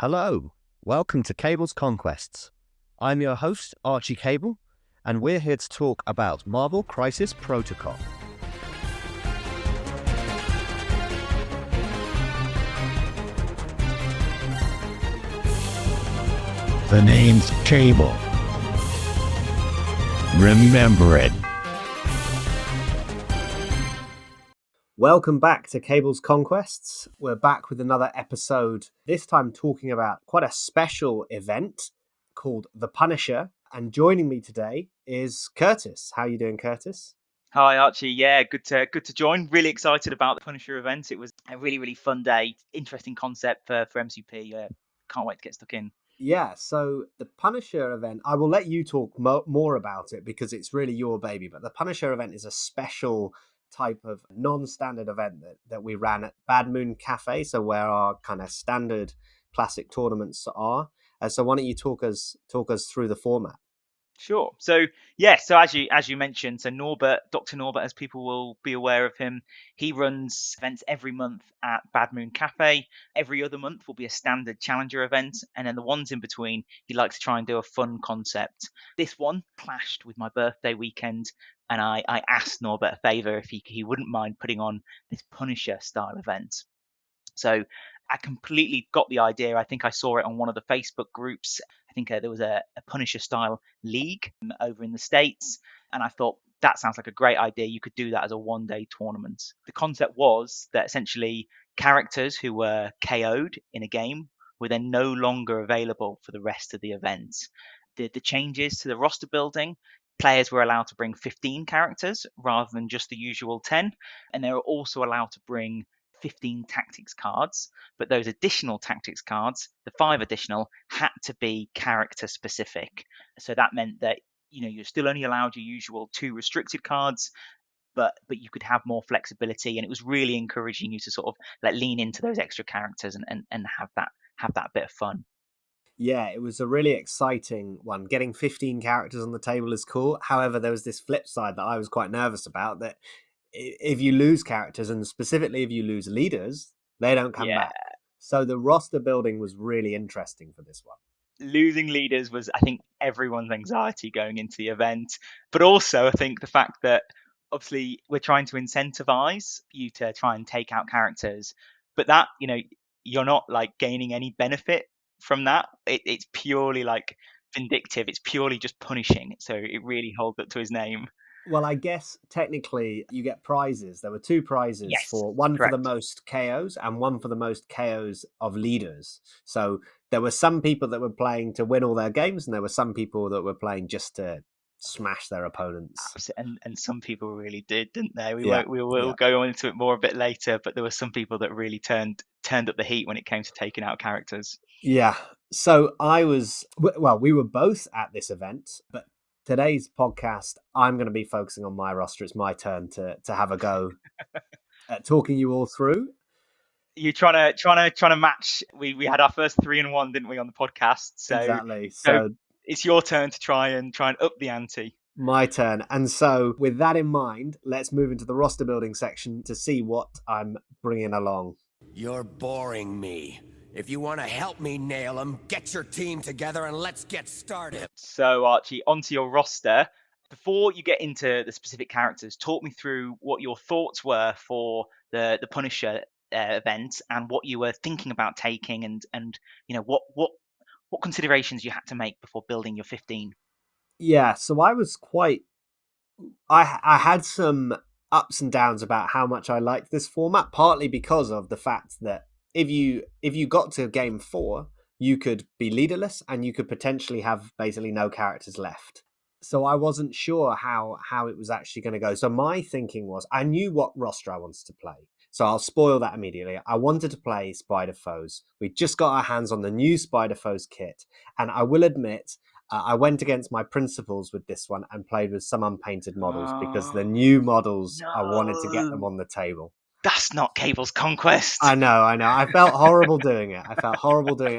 Hello, welcome to Cable's Conquests. I'm your host, Archie Cable, and we're here to talk about Marvel Crisis Protocol. The name's Cable. Remember it. Welcome back to Cable's Conquests. We're back with another episode, this time talking about quite a special event called The Punisher. And joining me today is Curtis. How are you doing, Curtis? Hi Archie, yeah, good to join. Really excited about the Punisher event. It was a really fun day. Interesting concept for MCP. Can't wait to get stuck in. Yeah, so the Punisher event, I will let you talk more about it because it's really your baby. But the Punisher event is a special type of non-standard event that we ran at Bad Moon Cafe, so where our kind of standard classic tournaments are. So why don't you talk us through the format? Sure. So yeah, so as you mentioned, so Dr. Norbert, as people will be aware of him, he runs events every month at Bad Moon Cafe. Every other month will be a standard challenger event, and then the ones in between, he likes to try and do a fun concept. This one clashed with my birthday weekend, and I asked Norbert a favor if he wouldn't mind putting on this Punisher style event. So I completely got the idea. I think I saw it on one of the Facebook groups. I think there was a Punisher style league over in the States. And I thought that sounds like a great idea. You could do that as a one-day tournament. The concept was that essentially characters who were KO'd in a game were then no longer available for the rest of the event. The changes to the roster building, players were allowed to bring 15 characters rather than just the usual 10. And they were also allowed to bring 15 tactics cards, but those additional tactics cards, the 5 additional, had to be character specific. So that meant that you're still only allowed your usual 2 restricted cards, but you could have more flexibility, and it was really encouraging you to sort of lean into those extra characters and have that bit of fun. Yeah, it was a really exciting one. Getting 15 characters on the table is cool. However, there was this flip side that I was quite nervous about, that if you lose characters, and specifically if you lose leaders, they don't come back. So the roster building was really interesting for this one. Losing leaders was, I think, everyone's anxiety going into the event, but also I think the fact that obviously we're trying to incentivize you to try and take out characters, but that you're not gaining any benefit from that. It's purely vindictive. It's purely just punishing. So it really holds up to his name. Well, I guess technically you get prizes. There were 2 prizes, Yes, one correct. for the most KOs and one for the most KOs of leaders. So there were some people that were playing to win all their games, and there were some people that were playing just to smash their opponents. And some people really didn't they? We will go into it more a bit later, but there were some people that really turned up the heat when it came to taking out characters. Yeah. So we were both at this event, but today's podcast, I'm going to be focusing on my roster. It's my turn to have a go at talking you all through. You're trying to match. We had our first 3-1, didn't we, on the podcast? So, exactly. So it's your turn to try and up the ante. My turn. And so with that in mind, let's move into the roster building section to see what I'm bringing along. You're boring me. If you want to help me nail them, get your team together and let's get started. So, Archie, onto your roster. Before you get into the specific characters, talk me through what your thoughts were for the Punisher event and what you were thinking about taking, and what considerations you had to make before building your 15. Yeah, so I was I had some ups and downs about how much I liked this format, partly because of the fact that if you got to game 4, you could be leaderless and you could potentially have basically no characters left. So I wasn't sure how it was actually going to go. So my thinking was, I knew what roster I wanted to play. So I'll spoil that immediately. I wanted to play Spider Foes. We just got our hands on the new Spider Foes kit. And I will admit, I went against my principles with this one and played with some unpainted models because the new models, I wanted to get them on the table. That's not Cable's Conquest. I know. I felt horrible doing it.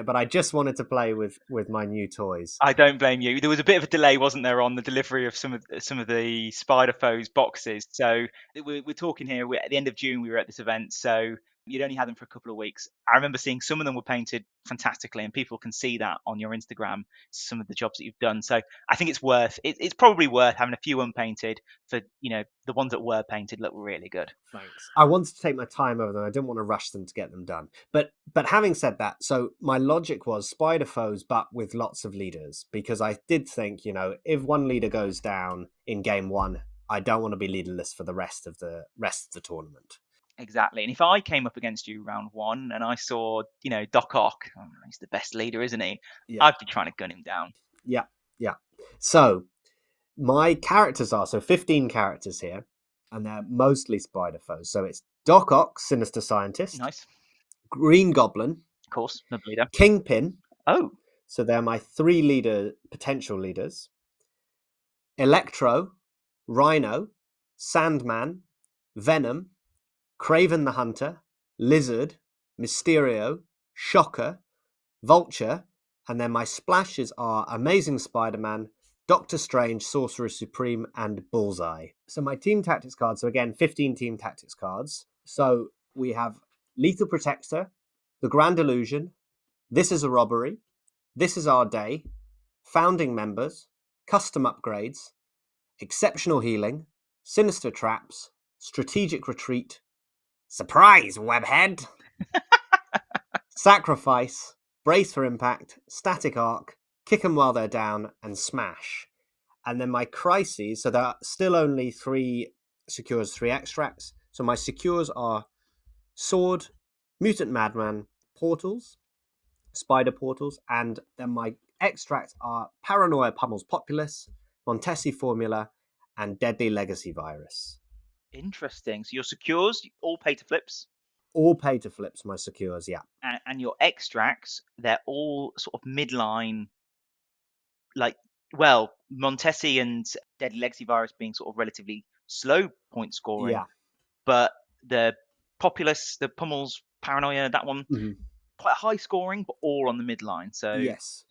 But I just wanted to play with my new toys. I don't blame you. There was a bit of a delay, wasn't there, on the delivery of some of the Spider Foes boxes. So we're talking here. At the end of June, we were at this event. So You'd only had them for a couple of weeks. I remember seeing some of them were painted fantastically, and people can see that on your Instagram, some of the jobs that you've done. So I think it's probably worth having a few unpainted for, the ones that were painted look really good. Thanks. I wanted to take my time over them. I didn't want to rush them to get them done. But having said that, so my logic was spider foes, but with lots of leaders, because I did think, if one leader goes down in game one, I don't want to be leaderless for the rest of the tournament. Exactly. And if I came up against you round one and I saw, Doc Ock, he's the best leader, isn't he? Yeah. I'd be trying to gun him down. Yeah. So my characters are 15 characters here, and they're mostly spider foes. So it's Doc Ock, Sinister Scientist. Nice. Green Goblin. Of course, the leader. Kingpin. Oh. So they're my 3 potential leaders. Electro, Rhino, Sandman, Venom, Craven the Hunter, Lizard, Mysterio, Shocker, Vulture, and then my splashes are Amazing Spider-Man, Doctor Strange, Sorcerer Supreme, and Bullseye. So my team tactics cards, so again, 15 team tactics cards. So we have Lethal Protector, The Grand Illusion, This is a Robbery, This is Our Day, Founding Members, Custom Upgrades, Exceptional Healing, Sinister Traps, Strategic Retreat, Surprise, Webhead, Sacrifice, Brace for Impact, Static Arc, Kick 'em while they're down, and Smash. And then my crises, so there are still only 3 secures, 3 extracts. So my secures are Sword, Mutant Madman, Portals, Spider Portals, and then my extracts are Paranoia Pummels Populace, Montesi Formula, and Deadly Legacy Virus. Interesting. So your secures, all pay to flips? All pay to flips, my secures, yeah. And your extracts, they're all sort of midline, Montesi and Deadly Legacy Virus being sort of relatively slow point scoring. Yeah. But the Populace, the Pummels, Paranoia, that one, quite high scoring, but all on the midline. So yes.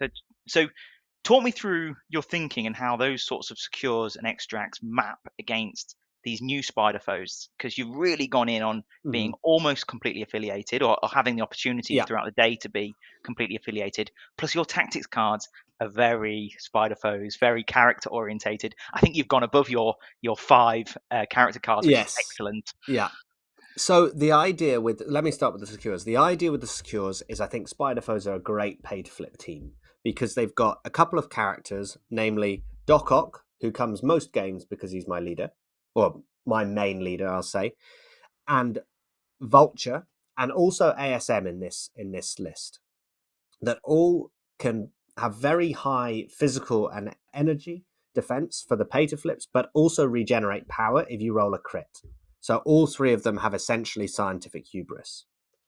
So talk me through your thinking and how those sorts of secures and extracts map against these new spider foes, because you've really gone in on being almost completely affiliated, or having the opportunity throughout the day to be completely affiliated. Plus your tactics cards are very spider foes, very character orientated. I think you've gone above your 5 character cards, which is excellent. Yeah. So the idea let me start with the secures. The idea with the secures is I think spider foes are a great pay to flip team because they've got a couple of characters, namely Doc Ock, who comes most games because he's my leader, or my main leader, I'll say, and Vulture, and also ASM in this list, that all can have very high physical and energy defense for the pay to flips, but also regenerate power if you roll a crit. So all 3 of them have essentially scientific hubris.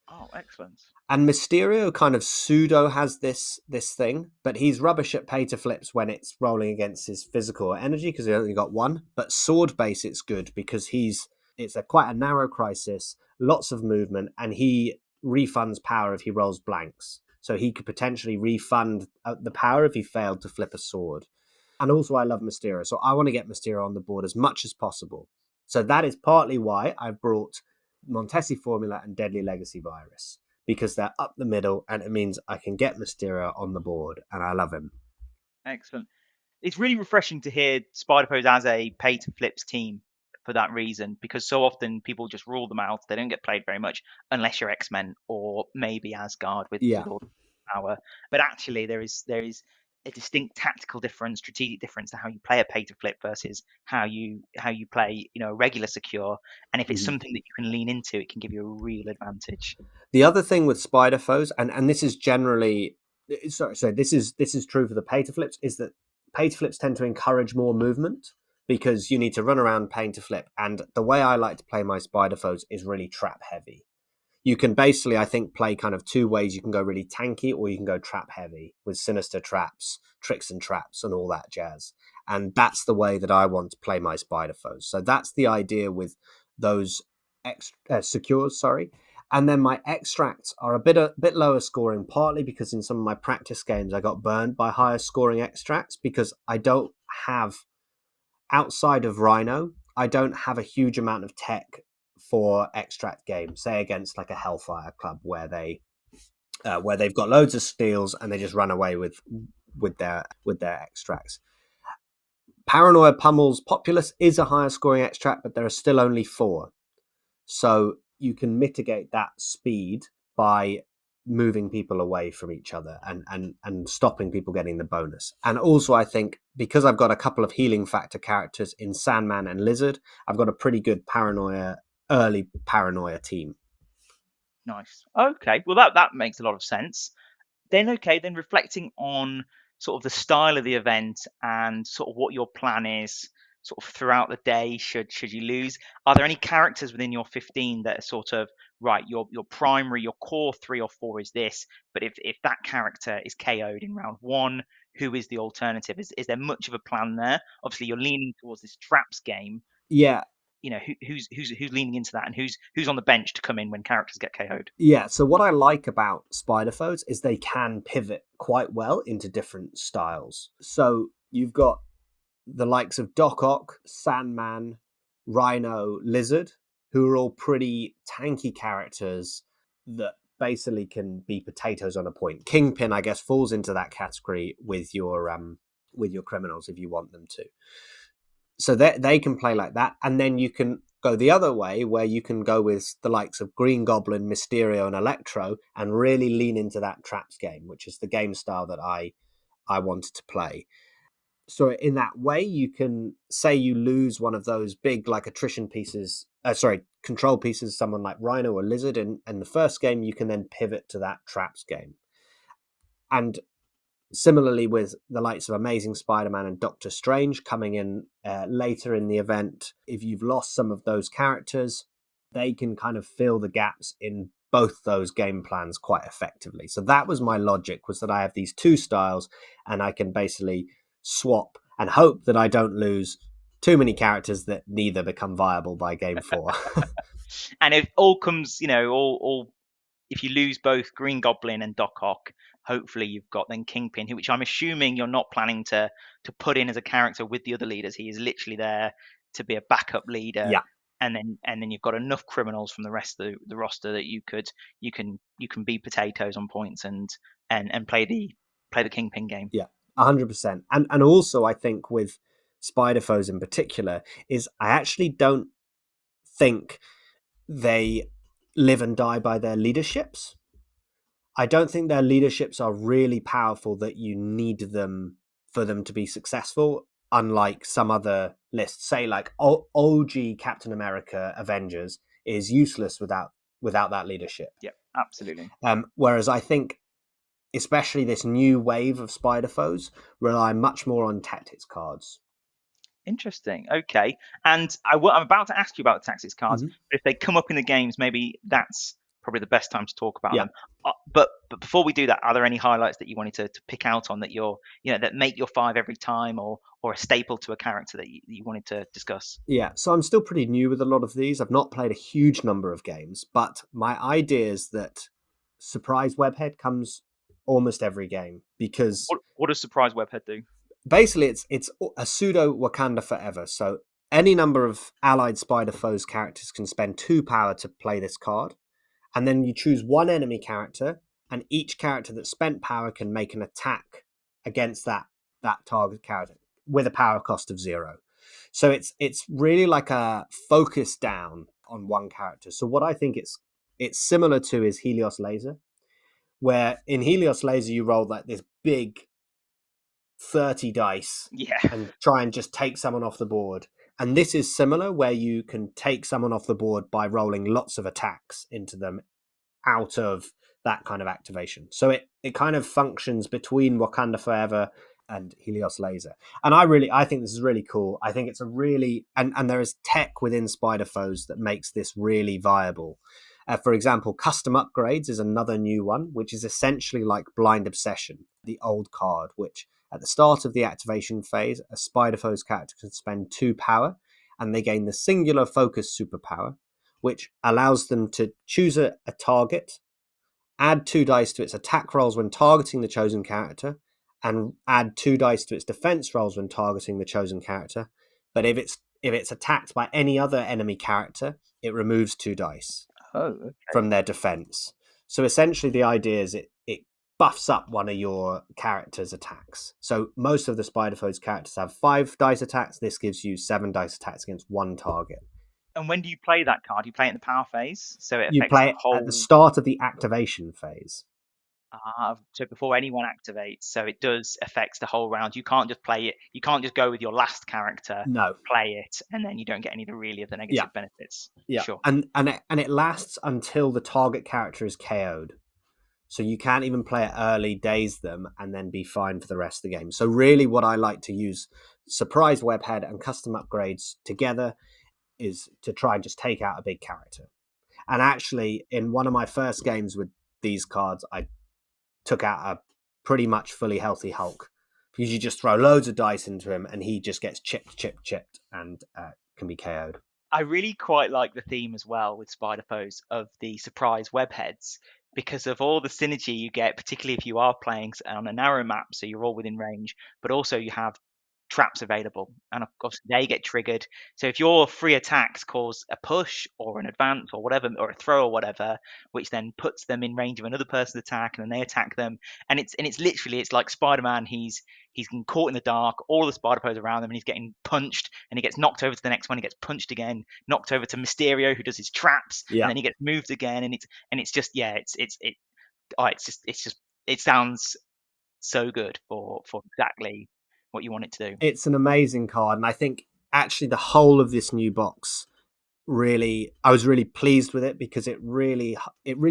Oh, excellent. And Mysterio kind of pseudo has this thing, but he's rubbish at pay to flips when it's rolling against his physical energy because he only got 1. But sword base, it's good because it's quite a narrow crisis, lots of movement, and he refunds power if he rolls blanks. So he could potentially refund the power if he failed to flip a sword. And also I love Mysterio, so I want to get Mysterio on the board as much as possible. So that is partly why I've brought Montesi Formula and Deadly Legacy Virus, because they're up the middle and it means I can get Mysterio on the board, and I love him. Excellent. It's really refreshing to hear Spider Foes as a pay to flips team for that reason, because so often people just rule them out. They don't get played very much unless you're X-Men or maybe Asgard with all the power. But actually there is a distinct tactical difference, strategic difference to how you play a pay to flip versus how you play, a regular secure. And if it's something that you can lean into, it can give you a real advantage. The other thing with spider foes, and this is generally this is true for the pay to flips, is that pay to flips tend to encourage more movement because you need to run around paying to flip. And the way I like to play my spider foes is really trap heavy. You can basically, I think, play kind of 2 ways. You can go really tanky or you can go trap heavy with sinister traps, tricks and traps and all that jazz. And that's the way that I want to play my spider foes. So that's the idea with those secures, And then my extracts are a bit lower scoring, partly because in some of my practice games I got burned by higher scoring extracts because I don't have, outside of Rhino, I don't have a huge amount of tech 4 extract game, say against like a Hellfire Club where they've got loads of steals and they just run away with their extracts. Paranoia Pummel's Populace is a higher scoring extract, but there are still only 4. So you can mitigate that speed by moving people away from each other and stopping people getting the bonus. And also, I think, because I've got a couple of healing factor characters in Sandman and Lizard, I've got a pretty good early Paranoia team. Nice. Okay, well that makes a lot of sense. Then reflecting on sort of the style of the event and sort of what your plan is sort of throughout the day should you lose, are there any characters within your 15 that are sort of right, your primary, your core 3 or 4 is this, but if that character is KO'd in round 1, who is the alternative? Is there much of a plan there? Obviously you're leaning towards this traps game. Yeah. You know, who's leaning into that, and who's on the bench to come in when characters get KO'd? Yeah, so what I like about Spider Foes is they can pivot quite well into different styles. So you've got the likes of Doc Ock, Sandman, Rhino, Lizard, who are all pretty tanky characters that basically can be potatoes on a point. Kingpin, I guess, falls into that category with your criminals if you want them to. So they can play like that, and then you can go the other way where you can go with the likes of Green Goblin, Mysterio, and Electro, and really lean into that traps game, which is the game style that I wanted to play. So in that way, you can say you lose one of those big like attrition pieces, control pieces, someone like Rhino or Lizard in the first game, you can then pivot to that traps game. And similarly with the likes of Amazing Spider-Man and Doctor Strange coming in later in the event, if you've lost some of those characters, they can kind of fill the gaps in both those game plans quite effectively. So that was my logic, was that I have these 2 styles and I can basically swap and hope that I don't lose too many characters that neither become viable by game 4. And if all comes, all if you lose both Green Goblin and Doc Ock, hopefully you've got then Kingpin, which I'm assuming you're not planning to put in as a character with the other leaders. He is literally there to be a backup leader. Yeah. And then you've got enough criminals from the rest of the roster that you can be potatoes on points and play the Kingpin game. Yeah, 100%. And also I think with Spider Foes in particular is I actually don't think they live and die by their leaderships. I don't think their leaderships are really powerful that you need them for them to be successful, unlike some other lists. Say like OG Captain America Avengers is useless without that leadership. Yeah, absolutely. Whereas I think especially this new wave of Spider Foes rely much more on tactics cards. Interesting. Okay. And I'm about to ask you about the tactics cards, but if they come up in the games, maybe that's probably the best time to talk about them. But before we do that, are there any highlights that you wanted to pick out on that that make your 5 every time, or a staple to a character that you wanted to discuss? Yeah, so I'm still pretty new with a lot of these. I've not played a huge number of games, but my idea is that Surprise Webhead comes almost every game, because what does Surprise Webhead do? Basically it's a pseudo Wakanda Forever. So any number of allied Spider Foes characters can spend 2 power to play this card, and then you choose 1 enemy character, and each character that spent power can make an attack against that target character with a power cost of 0. So it's really like a focus down on one character. So what I think it's similar to is Helios Laser, where in Helios Laser you roll like this big 30 dice and try and just take someone off the board. And this is similar, where you can take someone off the board by rolling lots of attacks into them out of that kind of activation. So it kind of functions between Wakanda Forever and Helios Laser. And I think this is really cool. I think it's a really, and there is tech within Spider Foes that makes this really viable. For example, custom upgrades is another new one, which is essentially like Blind Obsession, the old card, which at the start of the activation phase, a Spider Foes character can spend 2 power, and they gain the singular focus superpower, which allows them to choose a target, add 2 dice to its attack rolls when targeting the chosen character, and add 2 dice to its defense rolls when targeting the chosen character. But if if it's attacked by any other enemy character, it removes 2 dice from their defense. So essentially the idea is it buffs up one of your character's attacks. So most of the Spider-Foes characters have 5 dice attacks. This gives you 7 dice attacks against one target. And when do you play that card? You play it in the power phase, so it affects You play the it whole... at the start of the activation phase. So before anyone activates, so it does affect the whole round. You can't just play it. You can't just go with your last character, No. play it, and then you don't get any of the negative benefits. Yeah, sure. And it lasts until the target character is KO'd. So you can't even play it early, daze them, and then be fine for the rest of the game. So really what I like to use Surprise Webhead and custom upgrades together is to try and just take out a big character. And actually, in one of my first games with these cards, I took out a pretty much fully healthy Hulk. Because you just throw loads of dice into him, and he just gets chipped, and can be KO'd. I really quite like the theme as well with Spider-Foes of the surprise webheads, because of all the synergy you get, particularly if you are playing on a narrow map, so you're all within range, but also you have traps available, and of course they get triggered. So if your free attacks cause a push or an advance or whatever, or a throw or whatever, which then puts them in range of another person's attack, and then they attack them, and it's literally, it's like Spider-Man. He's been caught in the dark, all the Spider-Foes around him, and he's getting punched, and he gets knocked over to the next one, he gets punched again, knocked over to Mysterio, who does his traps, and then he gets moved again, and it's just it sounds so good for exactly what you want it to do. It's an amazing card, and I think actually the whole of this new box I was really pleased with it, because it really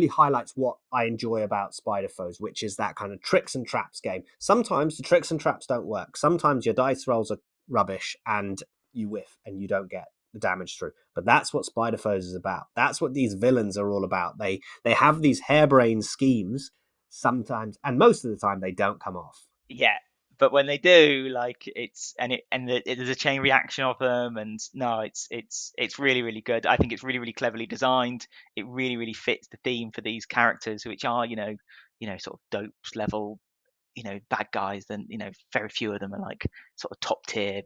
highlights what I enjoy about Spider-Foes, which is that kind of tricks and traps game. Sometimes the tricks and traps don't work. Sometimes your dice rolls are rubbish and you whiff and you don't get the damage through. But that's what Spider-Foes is about. That's what these villains are all about. They have these harebrained schemes sometimes, and most of the time they don't come off. Yeah, but when they do, like there's a chain reaction of them, and no, it's really, really good. I think it's really, really cleverly designed. It really, really fits the theme for these characters, which are sort of dopes level, bad guys. Then very few of them are like sort of top tier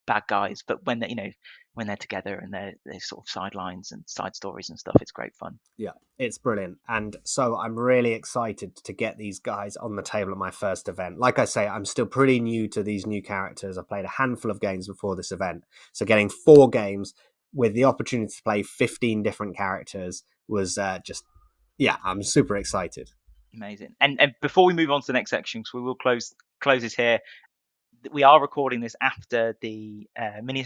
bad guys, but when they're together and they're sort of sidelines and side stories and stuff, it's great fun. Yeah, it's brilliant. And so I'm really excited to get these guys on the table at my first event. Like I say, I'm still pretty new to these new characters. I played a handful of games before this event, so getting 4 games with the opportunity to play 15 different characters was I'm super excited. Amazing. And before we move on to the next section, because we will close this here, we are recording this after the mini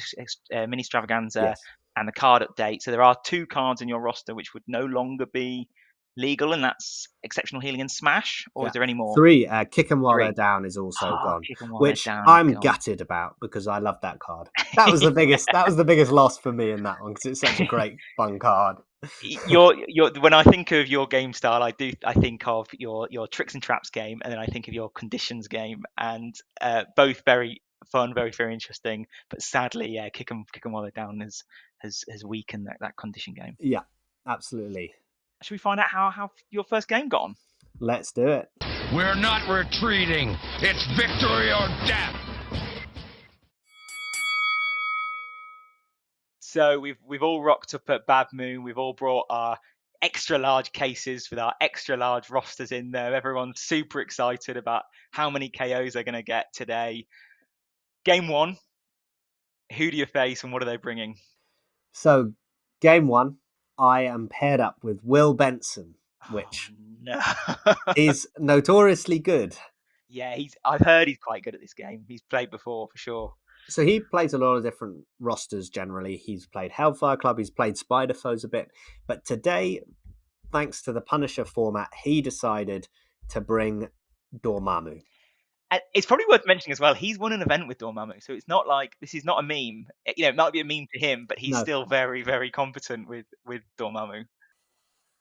extravaganza, yes, and the card update. So there are 2 cards in your roster which would no longer be legal, and that's Exceptional Healing and Smash. Or is there any more? 3. Kick 'em while they're down is also gone, which I'm gutted about, because I love that card. That was the biggest. That was the biggest loss for me in that one, because it's such a great fun card. When I think of your game style, I think of your tricks and traps game, and then I think of your conditions game, and both very fun, very, very interesting. But sadly, kick 'em while they're down has weakened that condition game. Yeah, absolutely. Should we find out how your first game got on? Let's do it. We're not retreating. It's victory or death. So we've all rocked up at Bad Moon. We've all brought our extra large cases with our extra large rosters in there. Everyone's super excited about how many KOs they're going to get today. Game 1, who do you face and what are they bringing? So, game 1, I am paired up with Will Benson, which is notoriously good. Yeah, I've heard he's quite good at this game. He's played before, for sure. So he plays a lot of different rosters generally. He's played Hellfire Club, he's played Spider-Foes a bit. But today, thanks to the Punisher format, he decided to bring Dormammu. And it's probably worth mentioning as well, he's won an event with Dormammu, so it's not like this is not a meme. It might be a meme to him, but he's still very, very competent with Dormammu.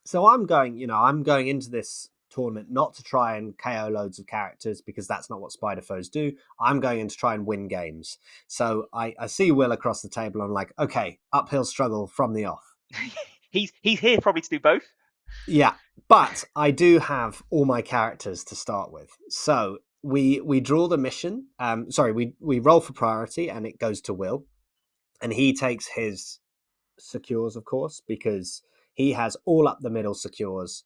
So I'm going into this tournament not to try and KO loads of characters, because that's not what Spider-Foes do. I'm going in to try and win games. So I see Will across the table, and I'm like, okay, uphill struggle from the off. He's here probably to do both. Yeah, but I do have all my characters to start with. So we draw the mission. We roll for priority, and it goes to Will. And he takes his secures, of course, because he has all up the middle secures.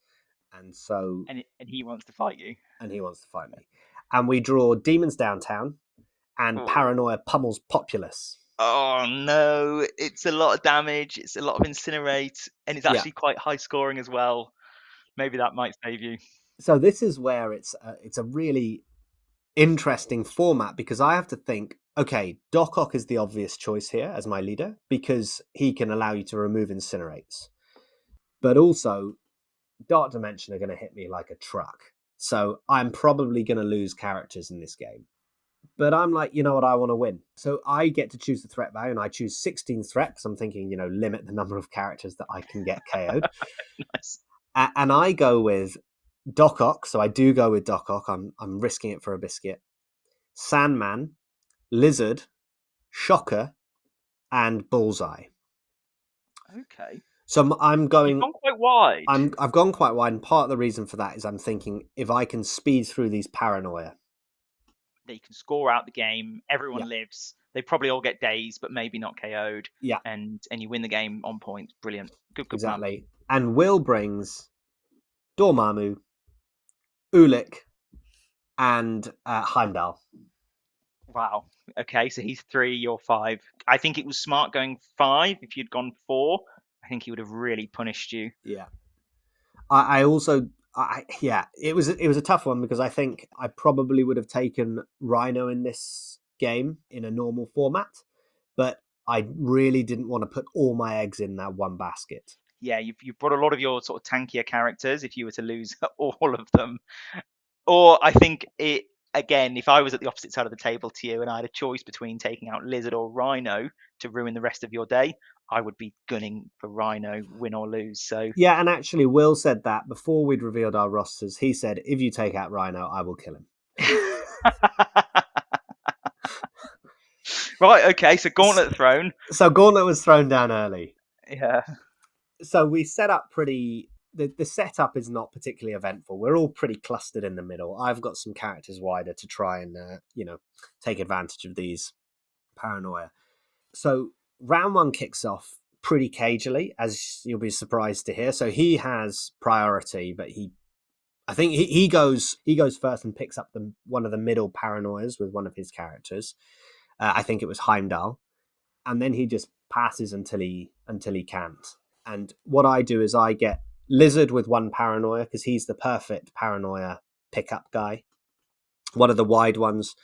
And so... And he wants to fight you. And he wants to fight me. And we draw Demons Downtown and Paranoia Pummels Populace. Oh no, it's a lot of damage, it's a lot of incinerate, and it's actually quite high scoring as well. Maybe that might save you. So this is where it's a really interesting format, because I have to think, okay, Doc Ock is the obvious choice here as my leader because he can allow you to remove incinerates. But also, Dark Dimension are going to hit me like a truck. So I'm probably going to lose characters in this game. But I'm like, you know what, I want to win. So I get to choose the threat value, and I choose 16 threat because I'm thinking, limit the number of characters that I can get KO'd. Nice. And I go with Doc Ock. So I do go with Doc Ock. I'm risking it for a biscuit. Sandman, Lizard, Shocker, and Bullseye. Okay. So I'm going... You've gone quite wide. I've gone quite wide, and part of the reason for that is I'm thinking if I can speed through these Paranoia... They can score out the game. Everyone lives. They probably all get dazed, but maybe not KO'd. Yeah. And you win the game on point. Brilliant. Good exactly. Plan. And Will brings Dormammu, Ulik, and Heimdall. Wow. Okay, so he's 3, you're 5. I think it was smart going 5. If you'd gone 4, I think he would have really punished you. Yeah. It was a tough one because I think I probably would have taken Rhino in this game in a normal format, but I really didn't want to put all my eggs in that one basket. Yeah, you've brought a lot of your sort of tankier characters if you were to lose all of them. Or I think again, if I was at the opposite side of the table to you and I had a choice between taking out Lizard or Rhino to ruin the rest of your day, I would be gunning for Rhino, win or lose. So yeah, and actually Will said that before we'd revealed our rosters. He said, if you take out Rhino, I will kill him. Right, okay, so Gauntlet thrown. So Gauntlet was thrown down early. Yeah. So we set up pretty... The setup is not particularly eventful. We're all pretty clustered in the middle. I've got some characters wider to try and, take advantage of these Paranoia. So round 1 kicks off pretty cagily, as you'll be surprised to hear. So he has priority, but I think he goes first and picks up one of the middle Paranoias with one of his characters. I think it was Heimdall, and then he just passes until he can't. And what I do is I get Lizard with 1 Paranoia because he's the perfect Paranoia pickup guy, one of the wide ones,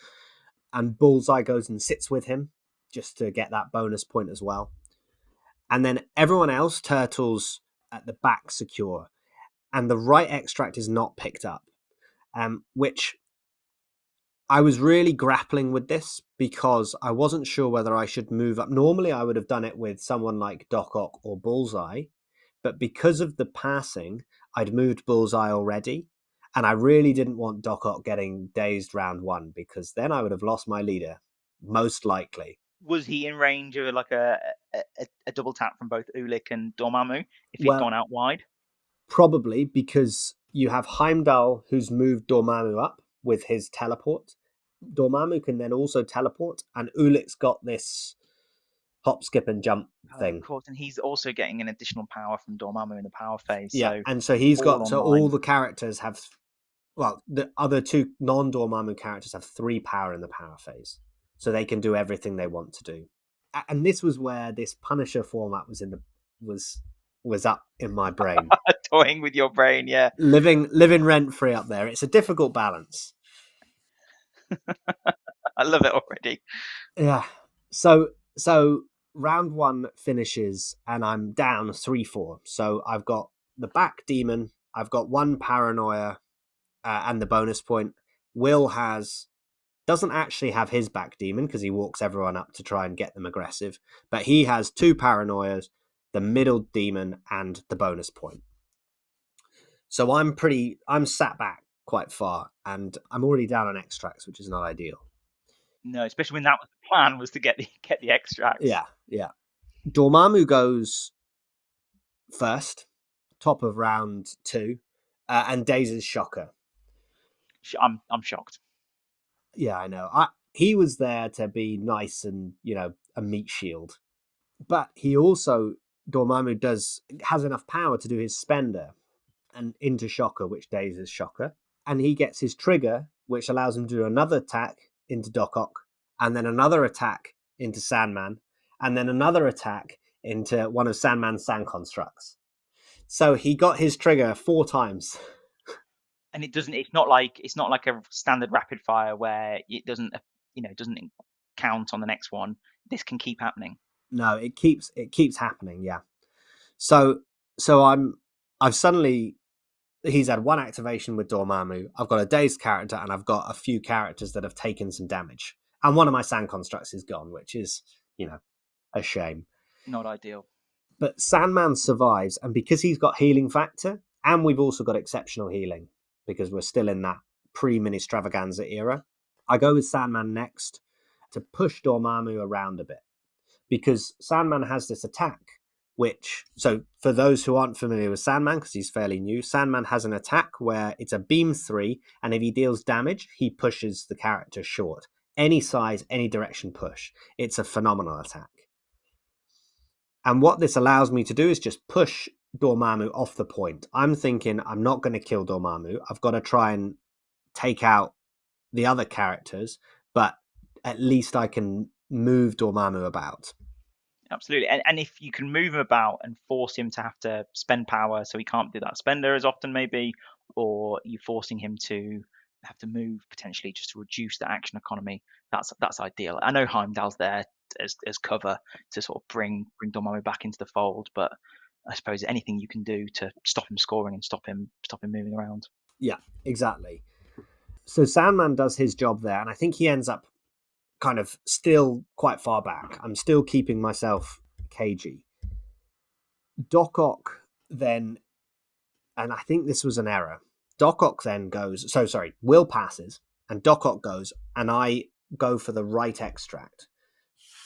and Bullseye goes and sits with him just to get that bonus point as well. And then everyone else turtles at the back secure, and the right extract is not picked up, which I was really grappling with this because I wasn't sure whether I should move up. Normally I would have done it with someone like Doc Ock or Bullseye, but because of the passing, I'd moved Bullseye already, and I really didn't want Doc Ock getting dazed round 1 because then I would have lost my leader, most likely. Was he in range of like a double tap from both Ulik and Dormammu if he'd gone out wide? Probably, because you have Heimdall who's moved Dormammu up with his teleport. Dormammu can then also teleport, and Ulik's got this hop, skip, and jump thing. Of course, and he's also getting an additional power from Dormammu in the power phase. Yeah, so and so he's got... So all the characters have... Well, the other 2 non-Dormammu characters have 3 power in the power phase. So they can do everything they want to do. And this was where this Punisher format was up in my brain. Toying with your brain, yeah. Living rent-free up there. It's a difficult balance. I love it already. Yeah. So round 1 finishes and I'm down 3-4. So I've got the back demon, I've got 1 Paranoia, and the bonus point. Will doesn't actually have his back demon because he walks everyone up to try and get them aggressive, but he has 2 Paranoias, the middle demon, and the bonus point. So I'm sat back quite far, and I'm already down on extracts, which is not ideal. No, especially when that was the plan, was to get the extracts. Yeah. Dormammu goes first, top of round 2, and dazes Shocker. I'm shocked. Yeah, I know. He was there to be nice and, a meat shield. But he also, Dormammu has enough power to do his spender and into Shocker, which dazes Shocker. And he gets his trigger, which allows him to do another attack into Doc Ock, and then another attack into Sandman, and then another attack into one of Sandman's sand constructs. So he got his trigger 4 times. And it's not like a standard rapid fire where it doesn't count on the next one. This can keep happening. No, it keeps happening, yeah. So I've suddenly, he's had one activation with Dormammu. I've got a dazed character, and I've got a few characters that have taken some damage. And one of my sand constructs is gone, which is, a shame. Not ideal. But Sandman survives, and because he's got healing factor, and we've also got exceptional healing, because we're still in that pre-Mini-Stravaganza era, I go with Sandman next to push Dormammu around a bit. Because Sandman has this attack, so for those who aren't familiar with Sandman, because he's fairly new, Sandman has an attack where it's a beam 3, and if he deals damage, he pushes the character short. Any size, any direction push. It's a phenomenal attack. And what this allows me to do is just push Dormammu off the point. I'm thinking I'm not going to kill Dormammu. I've got to try and take out the other characters, but at least I can move Dormammu about. Absolutely. And if you can move him about and force him to have to spend power so he can't do that spender as often maybe, or you're forcing him to have to move potentially just to reduce the action economy, that's ideal. I know Heimdall's there as cover to sort of bring Dormammu back into the fold, but I suppose anything you can do to stop him scoring and stop him moving around. Yeah, exactly. So Sandman does his job there, and I think he ends up kind of still quite far back. I'm still keeping myself cagey. Doc Ock then, and I think this was an error, Doc Ock then goes, Will passes, and Doc Ock goes, and I go for the right extract.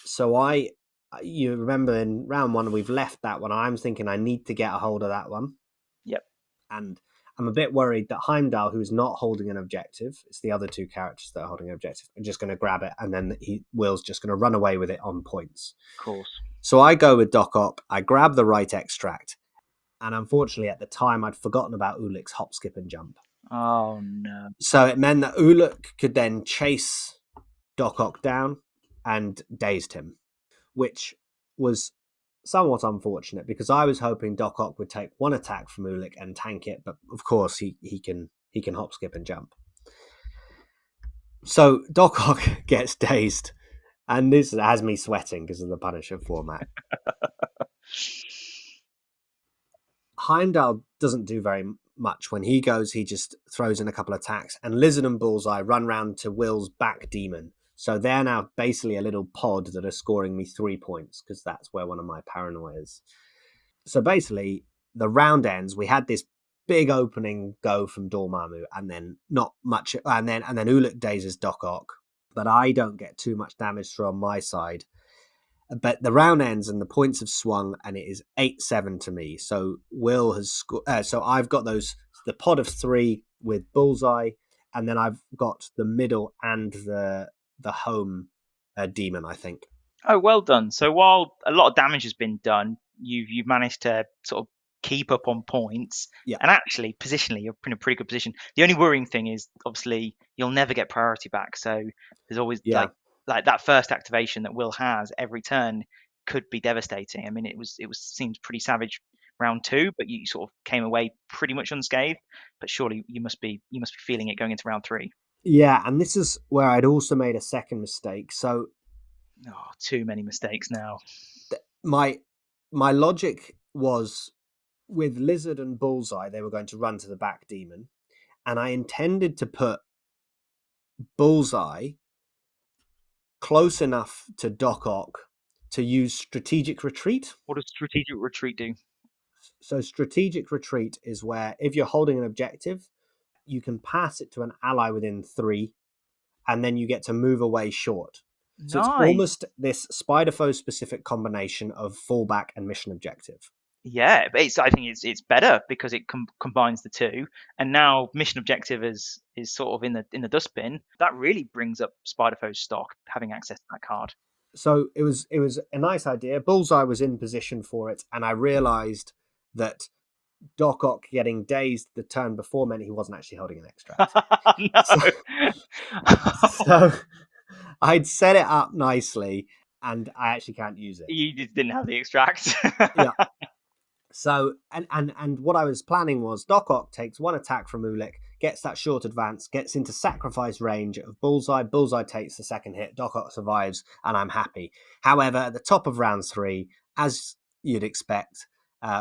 So you remember in round 1, we've left that one. I'm thinking I need to get a hold of that one. Yep. And I'm a bit worried that Heimdall, who's not holding an objective, it's the other 2 characters that are holding an objective, are just going to grab it, and then Will's just going to run away with it on points. Of course. So I go with Doc Ock, I grab the right extract, and unfortunately at the time I'd forgotten about Ulik's hop, skip, and jump. Oh no. So it meant that Ulik could then chase Doc Ock down and dazed him, which was somewhat unfortunate because I was hoping Doc Ock would take one attack from Ulik and tank it, but of course he can hop, skip, and jump. So Doc Ock gets dazed, and this has me sweating because of the Punisher format. Heimdall doesn't do very much. When he goes, he just throws in a couple of attacks, and Lizard and Bullseye run round to Will's back demon. So they're now basically a little pod that are scoring me 3 points because that's where one of my paranoia is. So basically, the round ends. We had this big opening go from Dormammu, and then not much, and then Ulik dazes Doc Ock, but I don't get too much damage from my side. But the round ends and the points have swung, and it is 8-7 to me. So Will has scored. So I've got the pod of 3 with Bullseye, and then I've got the middle and the home demon, I think. Oh, well done. So while a lot of damage has been done, you've managed to sort of keep up on points. Yeah. And actually, positionally, you're in a pretty good position. The only worrying thing is, obviously, you'll never get priority back. So there's always like that first activation that Will has every turn could be devastating. I mean, it seems pretty savage round 2, but you sort of came away pretty much unscathed. But surely you must be feeling it going into round 3. Yeah, and this is where I'd also made a second mistake. So, too many mistakes now. My logic was with Lizard and Bullseye, they were going to run to the back demon, and I intended to put Bullseye close enough to Doc Ock to use strategic retreat. What does strategic retreat do? So strategic retreat is where if you're holding an objective, you can pass it to an ally within 3, and then you get to move away short. So It's almost this Spider-Foe specific combination of fallback and mission objective. Yeah, but I think it's better because it combines the two. And now mission objective is sort of in the dustbin. That really brings up Spider-Foe's stock, having access to that card. So it was a nice idea. Bullseye was in position for it, and I realised that Doc Ock getting dazed the turn before meant he wasn't actually holding an extract. So I'd set it up nicely, and I actually can't use it. You just didn't have the extract. Yeah. So and what I was planning was Doc Ock takes one attack from Ulick, gets that short advance, gets into sacrifice range of Bullseye. Bullseye takes the second hit. Doc Ock survives, and I'm happy. However, at the top of round 3, as you'd expect,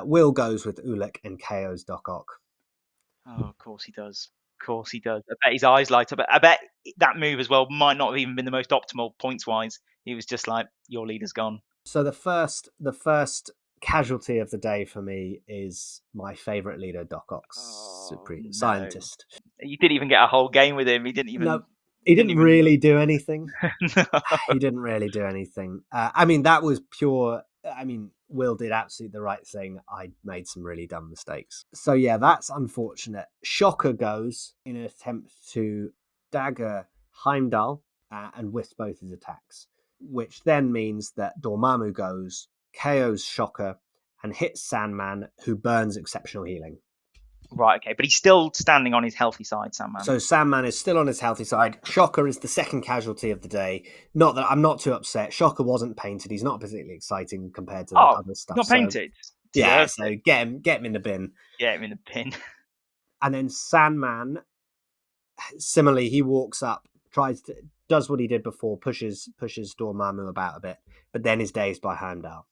Will goes with Ulick and KOs Doc Ock. Oh, of course he does. Of course he does. I bet his eyes light up. I bet that move as well might not have even been the most optimal points wise. He was just like, your leader's gone. So the first casualty of the day for me is my favourite leader, Doc Ock's scientist. You didn't even get a whole game with him. He didn't even. No, he didn't really do anything. No. He didn't really do anything. I mean, that was pure. I mean, Will did absolutely the right thing. I made some really dumb mistakes. So yeah, that's unfortunate. Shocker goes in an attempt to dagger Heimdall and whiff both his attacks, which then means that Dormammu goes, KOs Shocker, and hits Sandman, who burns exceptional healing. Right, okay, but he's still standing on his healthy side, Sandman. So Sandman is still on his healthy side. Shocker is the second casualty of the day. Not that I'm not too upset. Shocker wasn't painted. He's not particularly exciting compared to the other stuff. Not painted. Yeah, so get him in the bin. Get him in the bin. And then Sandman, similarly, he walks up, does what he did before, pushes Dormammu about a bit, but then is dazed by Heimdall.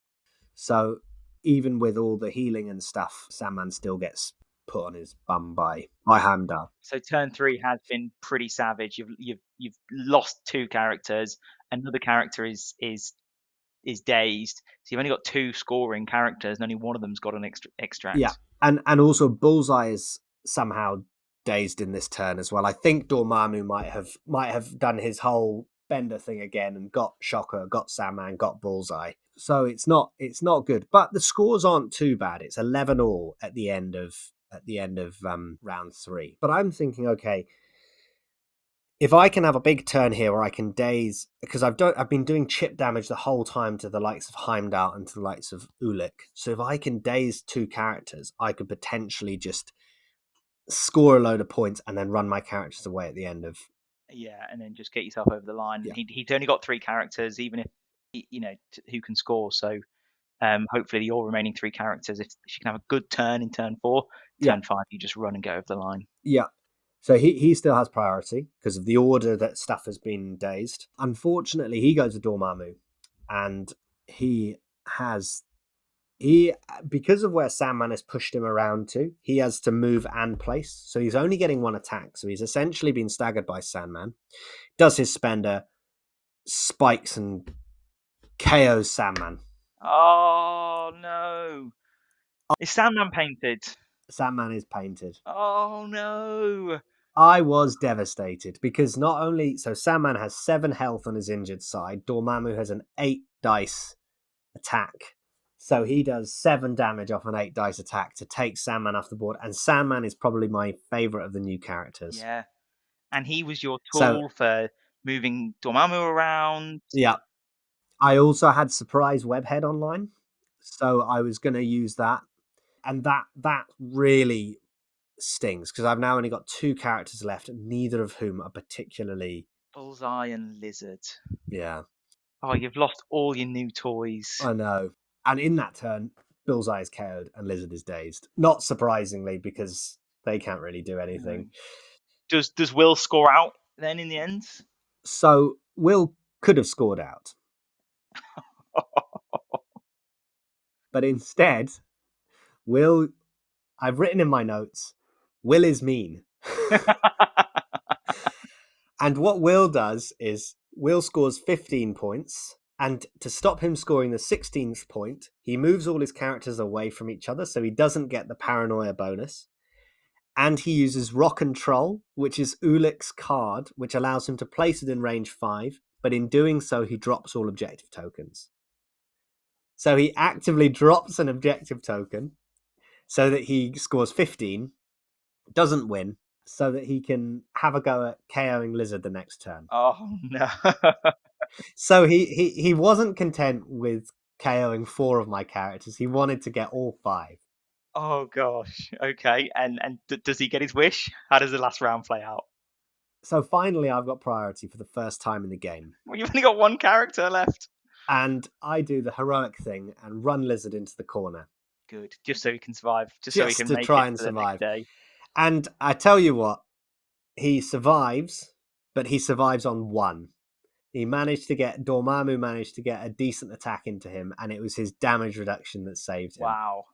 So even with all the healing and stuff, Sandman still gets put on his bum by Heimdall. So turn 3 has been pretty savage. You've lost 2 characters. Another character is dazed. So you've only got 2 scoring characters, and only one of them's got an extract. Yeah, and also Bullseye is somehow dazed in this turn as well. I think Dormammu might have done his whole Bender thing again and got Shocker, got Sandman, got Bullseye. So it's not good. But the scores aren't too bad. It's 11-all at the end of round 3. But I'm thinking, okay, if I can have a big turn here where I can daze, because I've been doing chip damage the whole time to the likes of Heimdall and to the likes of Ulick. So if I can daze 2 characters, I could potentially just score a load of points and then run my characters away at the end of. Yeah, and then just get yourself over the line. Yeah. He's only got 3 characters, even if who can score. So hopefully your remaining 3 characters, if you can have a good turn in turn 4, turn 5, you just run and go over the line. Yeah. So he still has priority because of the order that stuff has been dazed. Unfortunately, he goes to Dormammu, and because of where Sandman has pushed him around to, he has to move and place. So he's only getting 1 attack. So he's essentially been staggered by Sandman. Does his spender, spikes and KOs Sandman. Oh no! Is Sandman painted? Sandman is painted. Oh no! I was devastated because not only Sandman has 7 health on his injured side, Dormammu has an 8 dice attack. So he does 7 damage off an 8 dice attack to take Sandman off the board. And Sandman is probably my favourite of the new characters. Yeah. And he was your tool for moving Dormammu around. Yeah. I also had Surprise Webhead online. So I was going to use that. And that really stings because I've now only got 2 characters left, neither of whom are particularly... Bullseye and Lizard. Yeah. Oh, you've lost all your new toys. I know. And in that turn, Bullseye is KO'd and Lizard is dazed. Not surprisingly, because they can't really do anything. No. Does Will score out then in the end? So Will could have scored out. But instead, Will... I've written in my notes, Will is mean. And what Will does is, Will scores 15 points... And to stop him scoring the 16th point, he moves all his characters away from each other so he doesn't get the paranoia bonus. And he uses Rock and Troll, which is Ulick's card, which allows him to place it in range 5, but in doing so, he drops all objective tokens. So he actively drops an objective token so that he scores 15, doesn't win, so that he can have a go at KOing Lizard the next turn. Oh, no. So he wasn't content with KOing 4 of my characters. He wanted to get all 5. Oh gosh. Okay. And does he get his wish? How does the last round play out? So finally, I've got priority for the first time in the game. Well, you've only got one character left. And I do the heroic thing and run Lizard into the corner. Good. Just so he can survive. Just so he can to make try it and to the next survive. day. And I tell you what, he survives, but he survives on 1. Dormammu managed to get a decent attack into him, and it was his damage reduction that saved him. Wow.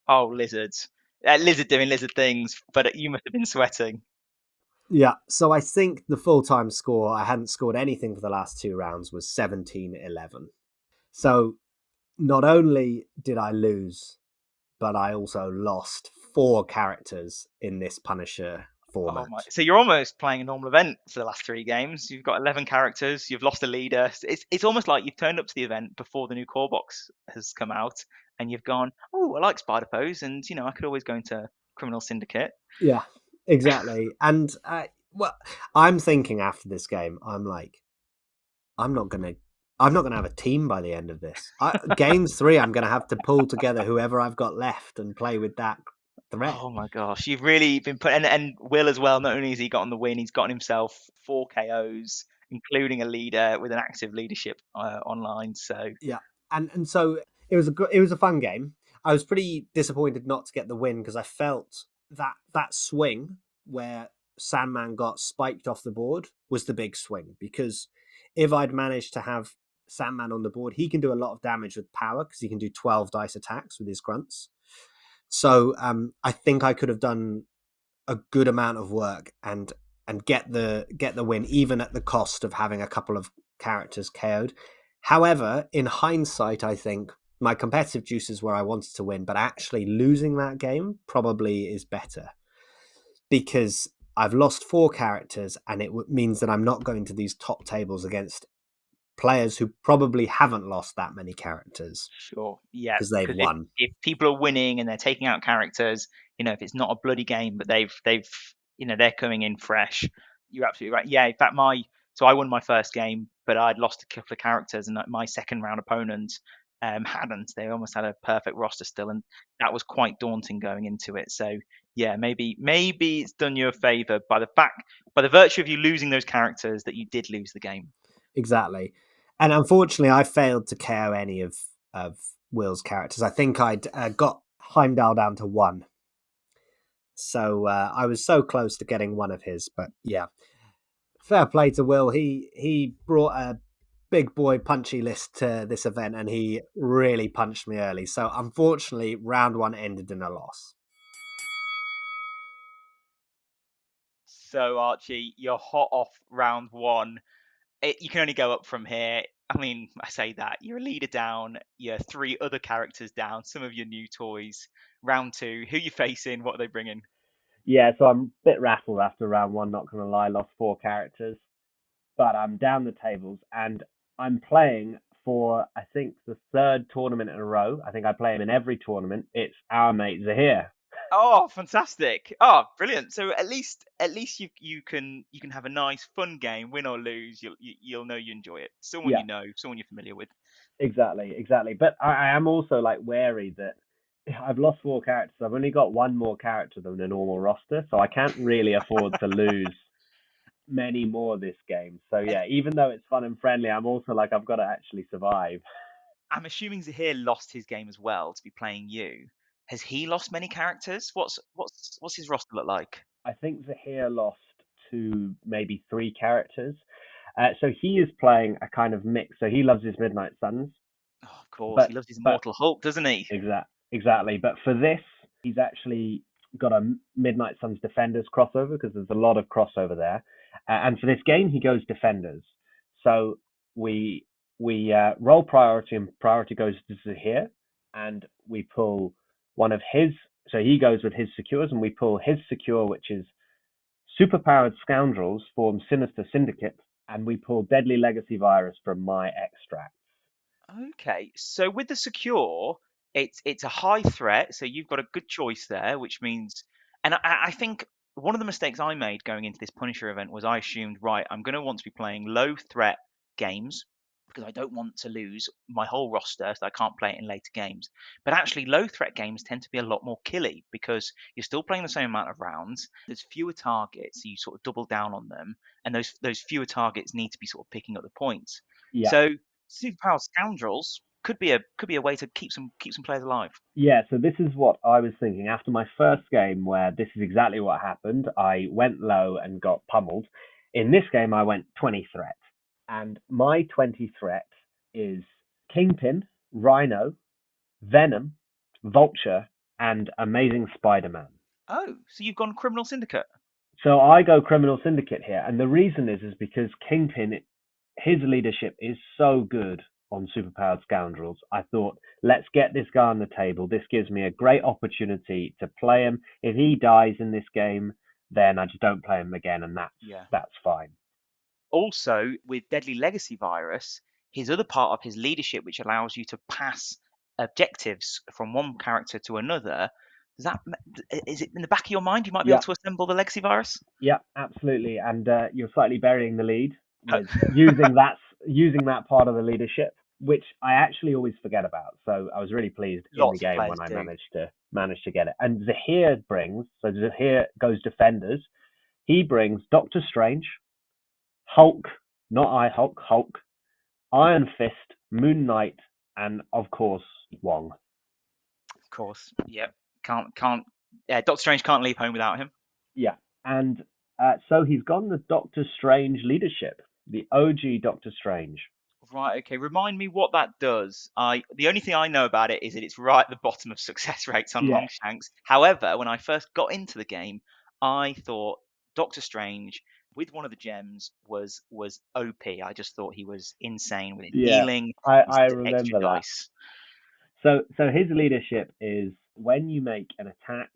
Oh, lizards. Lizard doing lizard things, but you must have been sweating. Yeah, so I think the full-time score, I hadn't scored anything for the last 2 rounds, was 17-11. So not only did I lose, but I also lost 4 characters in this Punisher format. Oh my. So you're almost playing a normal event for the last 3 games. You've got 11 characters. You've lost a leader. It's almost like you've turned up to the event before the new core box has come out, and you've gone, oh, I like Spider Pose, and I could always go into Criminal Syndicate. Yeah, exactly. And well, I'm thinking after this game, I'm like, I'm not gonna have a team by the end of this. Games 3, I'm gonna have to pull together whoever I've got left and play with that threat. Oh my gosh, you've really been put, and Will as well. Not only has he gotten the win, he's gotten himself 4 KOs, including a leader with an active leadership online. So yeah, and so it was a fun game. I was pretty disappointed not to get the win because I felt that swing where Sandman got spiked off the board was the big swing, because if I'd managed to have Sandman on the board, he can do a lot of damage with power because he can do 12 dice attacks with his grunts. So I think I could have done a good amount of work and get the win, even at the cost of having a couple of characters KO'd. However, in hindsight, I think my competitive juice is where I wanted to win, but actually losing that game probably is better, because I've lost 4 characters, and it means that I'm not going to these top tables against players who probably haven't lost that many characters. sure, yeah, because they've won. If people are winning and they're taking out characters, if it's not a bloody game, but they've they're coming in fresh, you're absolutely right. Yeah, in fact, so I won my first game, but I'd lost a couple of characters, and my second round opponent hadn't. They almost had a perfect roster still, and that was quite daunting going into it. So yeah, maybe it's done you a favor by the virtue of you losing those characters that you did lose the game. Exactly. And unfortunately, I failed to KO any of Will's characters. I think I'd got Heimdall down to 1. So I was so close to getting one of his. But yeah, fair play to Will. He brought a big boy punchy list to this event, and he really punched me early. So unfortunately, round 1 ended in a loss. So Archie, you're hot off round 1. You can only go up from here. I mean, I say that you're a leader down, you're 3 other characters down, some of your new toys. Round 2, who you facing? What are they bringing? Yeah, so I'm a bit rattled after round 1, not going to lie. Lost 4 characters. But I'm down the tables, and I'm playing for, I think, the 3rd tournament in a row. I think I play him in every tournament. It's our mate Zahir. Oh, fantastic! Oh, brilliant! So at least you can have a nice, fun game, win or lose. You'll know you enjoy it. Someone Yeah. you know, someone you're familiar with. Exactly. But I am also like wary that I've lost 4 characters. I've only got 1 more character than a normal roster, so I can't really afford to lose many more this game. So yeah, even though it's fun and friendly, I'm also like, I've got to actually survive. I'm assuming Zahir lost his game as well to be playing you. Has he lost many characters? What's his roster look like? I think Zahir lost to maybe 3 characters. So he is playing a kind of mix. So he loves his Midnight Suns. Oh, of course, But he loves his but Immortal Hulk, doesn't he? exactly. But for this, he's actually got a Midnight Suns Defenders crossover, because there's a lot of crossover there. And for this game, he goes Defenders. So we roll priority, and priority goes to Zahir, and we pull one of his. So he goes with his secures, and we pull his secure, which is Superpowered Scoundrels form Sinister Syndicate, and we pull Deadly Legacy Virus from my extract. Okay, so with the secure, it's a high threat, so you've got a good choice there, which means, and I think one of the mistakes I made going into this Punisher event was I assumed, right, I'm going to want to be playing low threat games, because I don't want to lose my whole roster so I can't play it in later games. But actually, low threat games tend to be a lot more killy because you're still playing the same amount of rounds. There's fewer targets, so you sort of double down on them, and those fewer targets need to be sort of picking up the points. Yeah. So Superpowered Scoundrels could be a way to keep some players alive. Yeah, so this is what I was thinking after my first game, where this is exactly what happened. I went low and got pummeled. In this game, I went 20 threats, and my 20 threats is Kingpin, Rhino, Venom, Vulture, and Amazing Spider-Man. Oh, so you've gone Criminal Syndicate. So I go Criminal Syndicate here, and the reason is because Kingpin, his leadership is so good on Superpowered Scoundrels. I thought, let's get this guy on the table. This gives me a great opportunity to play him. If he dies in this game, then I just don't play him again, and that's fine. Also, with Deadly Legacy Virus, his other part of his leadership, which allows you to pass objectives from one character to another, is it in the back of your mind you might be able to assemble the Legacy Virus? Yeah, absolutely. And you're slightly burying the lead with using that part of the leadership, which I actually always forget about. So I was really pleased in the game when I managed to get it. And Zahir goes Defenders. He brings Doctor Strange, Hulk, not Hulk, Iron Fist, Moon Knight, and of course Wong. Of course, yep. Doctor Strange can't leave home without him. Yeah, and so he's gone the Doctor Strange leadership, the OG Doctor Strange. Right, okay. Remind me what that does. The only thing I know about it is that it's right at the bottom of success rates on Longshanks. However, when I first got into the game, I thought Doctor Strange with one of the gems was OP. I just thought he was insane with his healing. I remember that. So his leadership is when you make an attack,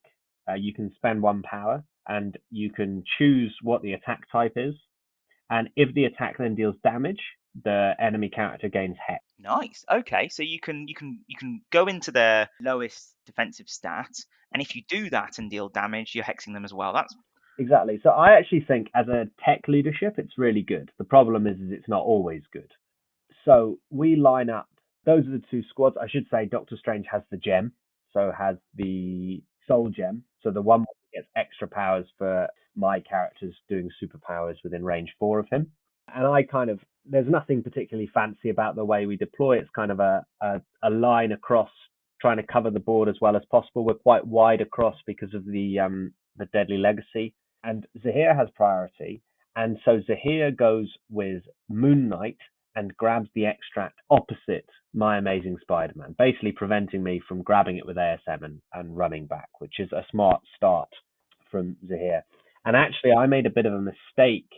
you can spend 1 power and you can choose what the attack type is. And if the attack then deals damage, the enemy character gains hex. Nice. Okay, so you can go into their lowest defensive stat, and if you do that and deal damage, you're hexing them as well. That's exactly. So I actually think as a tech leadership, it's really good. The problem is it's not always good. So we line up. Those are the 2 squads. I should say Doctor Strange has the gem, so has the soul gem. So the one that gets extra powers for my characters doing superpowers within range 4 of him. And there's nothing particularly fancy about the way we deploy. It's kind of a line across, trying to cover the board as well as possible. We're quite wide across because of the Deadly Legacy. And Zahir has priority. And so Zahir goes with Moon Knight and grabs the extract opposite my Amazing Spider-Man, basically preventing me from grabbing it with ASM and running back, which is a smart start from Zahir. And actually, I made a bit of a mistake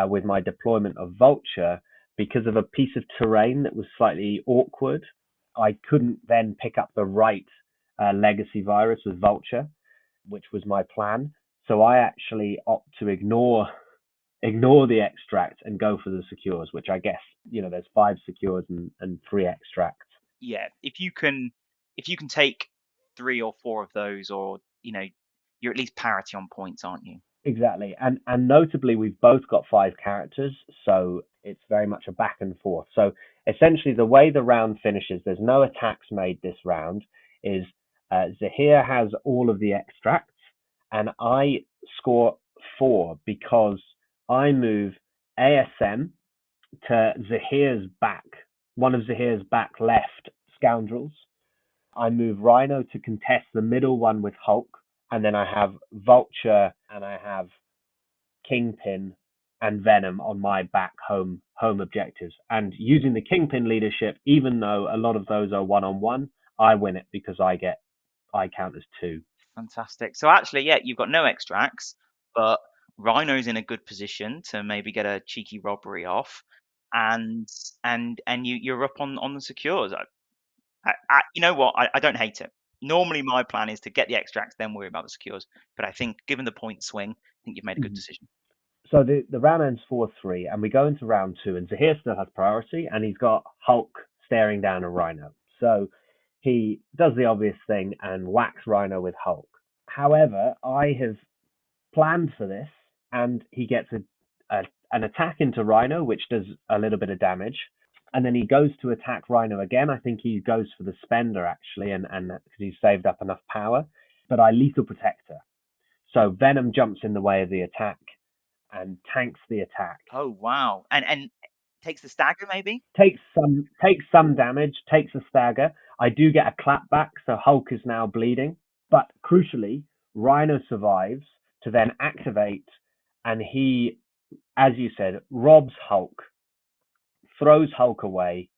with my deployment of Vulture because of a piece of terrain that was slightly awkward. I couldn't then pick up the right Legacy Virus with Vulture, which was my plan. So I actually opt to ignore the extract and go for the secures, which I guess, there's 5 secures and 3 extracts. Yeah, if you can take 3 or 4 of those, or you're at least parity on points, aren't you? Exactly. And notably, we've both got 5 characters, so it's very much a back and forth. So essentially, the way the round finishes, there's no attacks made this round, is Zahir has all of the extracts, and I score 4 because I move ASM to Zahir's back, one of Zahir's back left scoundrels. I move Rhino to contest the middle one with Hulk, and then I have Vulture and I have Kingpin and Venom on my back home objectives. And using the Kingpin leadership, even though a lot of those are 1-on-1, I win it because I count as 2. Fantastic. So actually, yeah, you've got no extracts, but Rhino's in a good position to maybe get a cheeky robbery off, and you're up on the secures. You know what? I don't hate it. Normally, my plan is to get the extracts, then worry about the secures. But I think, given the point swing, I think you've made a good decision. So the round ends 4-3, and we go into round 2, and Zahir still has priority, and he's got Hulk staring down a Rhino. So he does the obvious thing and whacks Rhino with Hulk. However, I have planned for this, and he gets an attack into Rhino, which does a little bit of damage. And then he goes to attack Rhino again. I think he goes for the spender, actually, and because he's saved up enough power. But I lethal protector. So Venom jumps in the way of the attack and tanks the attack. Oh, wow. And takes the stagger, maybe? Takes some damage, takes a stagger. I do get a clapback, so Hulk is now bleeding. But crucially, Rhino survives to then activate, and he, as you said, robs Hulk, throws Hulk away,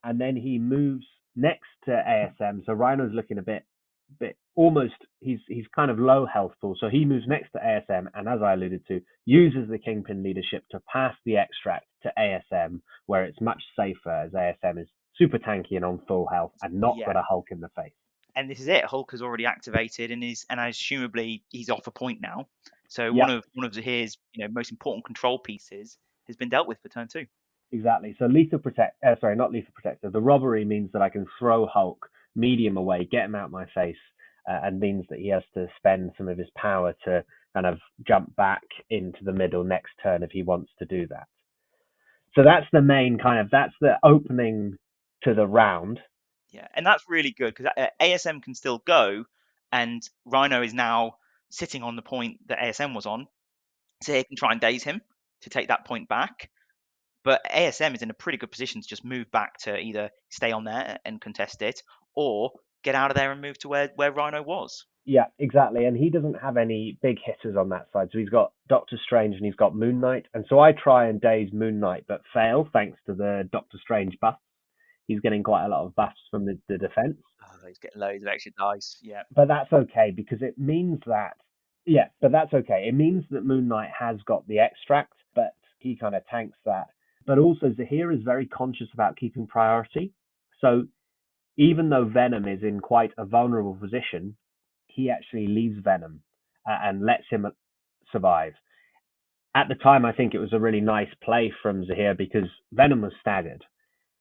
and then he moves next to ASM. So Rhino's looking a bit almost, he's kind of low health pool. So he moves next to ASM, and as I alluded to, uses the Kingpin leadership to pass the extract to ASM, where it's much safer as ASM is super tanky and on full health and not got a Hulk in the face. And this is it. Hulk has already activated and assumably he's off a point now. So one of his most important control pieces has been dealt with for turn 2. Exactly. So not lethal protector. The robbery means that I can throw Hulk medium away, get him out my face, and means that he has to spend some of his power to kind of jump back into the middle next turn if he wants to do that. So that's the main that's the opening to the round. Yeah, and that's really good because ASM can still go, and Rhino is now sitting on the point that ASM was on, so he can try and daze him to take that point back. But ASM is in a pretty good position to just move back to either stay on there and contest it, or get out of there and move to where Rhino was. Yeah, exactly. And he doesn't have any big hitters on that side. So he's got Doctor Strange and he's got Moon Knight. And so I try and daze Moon Knight, but fail thanks to the Doctor Strange buffs. He's getting quite a lot of buffs from the defense. Oh, he's getting loads of extra dice. Yeah. But that's okay because it means that, It means that Moon Knight has got the extract, but he kind of tanks that. But also Zahir is very conscious about keeping priority. So even though Venom is in quite a vulnerable position, he actually leaves Venom and lets him survive. At the time, I think it was a really nice play from Zahir because Venom was staggered.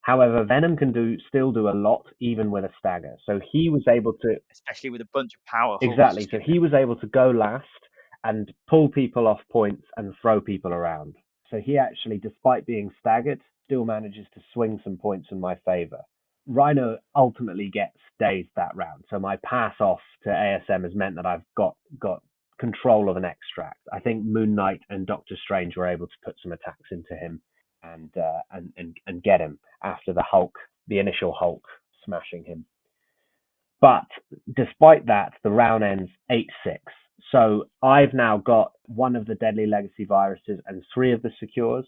However, Venom can still do a lot even with a stagger. So he was able to, especially with a bunch of power. Exactly. So he was able to go last and pull people off points and throw people around. So he actually, despite being staggered, still manages to swing some points in my favor. Rhino ultimately gets dazed that round. So my pass off to ASM has meant that I've got control of an extract. I think Moon Knight and Doctor Strange were able to put some attacks into him and get him after the initial Hulk smashing him. But despite that, the round ends 8-6. So I've now got one of the deadly legacy viruses and 3 of the secures.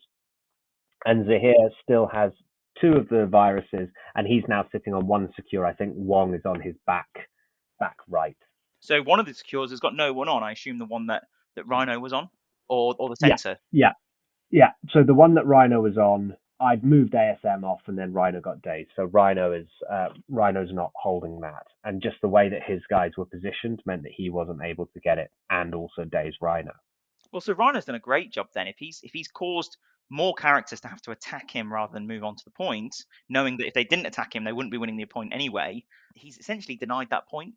And Zahir still has 2 of the viruses, and he's now sitting on 1 secure. I think Wong is on his back right. So one of the secures has got no one on. I assume the one that Rhino was on, or the center. Yeah. So the one that Rhino was on, I'd moved ASM off, and then Rhino got dazed. So Rhino's not holding that, and just the way that his guys were positioned meant that he wasn't able to get it, and also daze Rhino. Well, so Rhino's done a great job then. If he's caused more characters to have to attack him rather than move on to the point, knowing that if they didn't attack him, they wouldn't be winning the point anyway. He's essentially denied that point,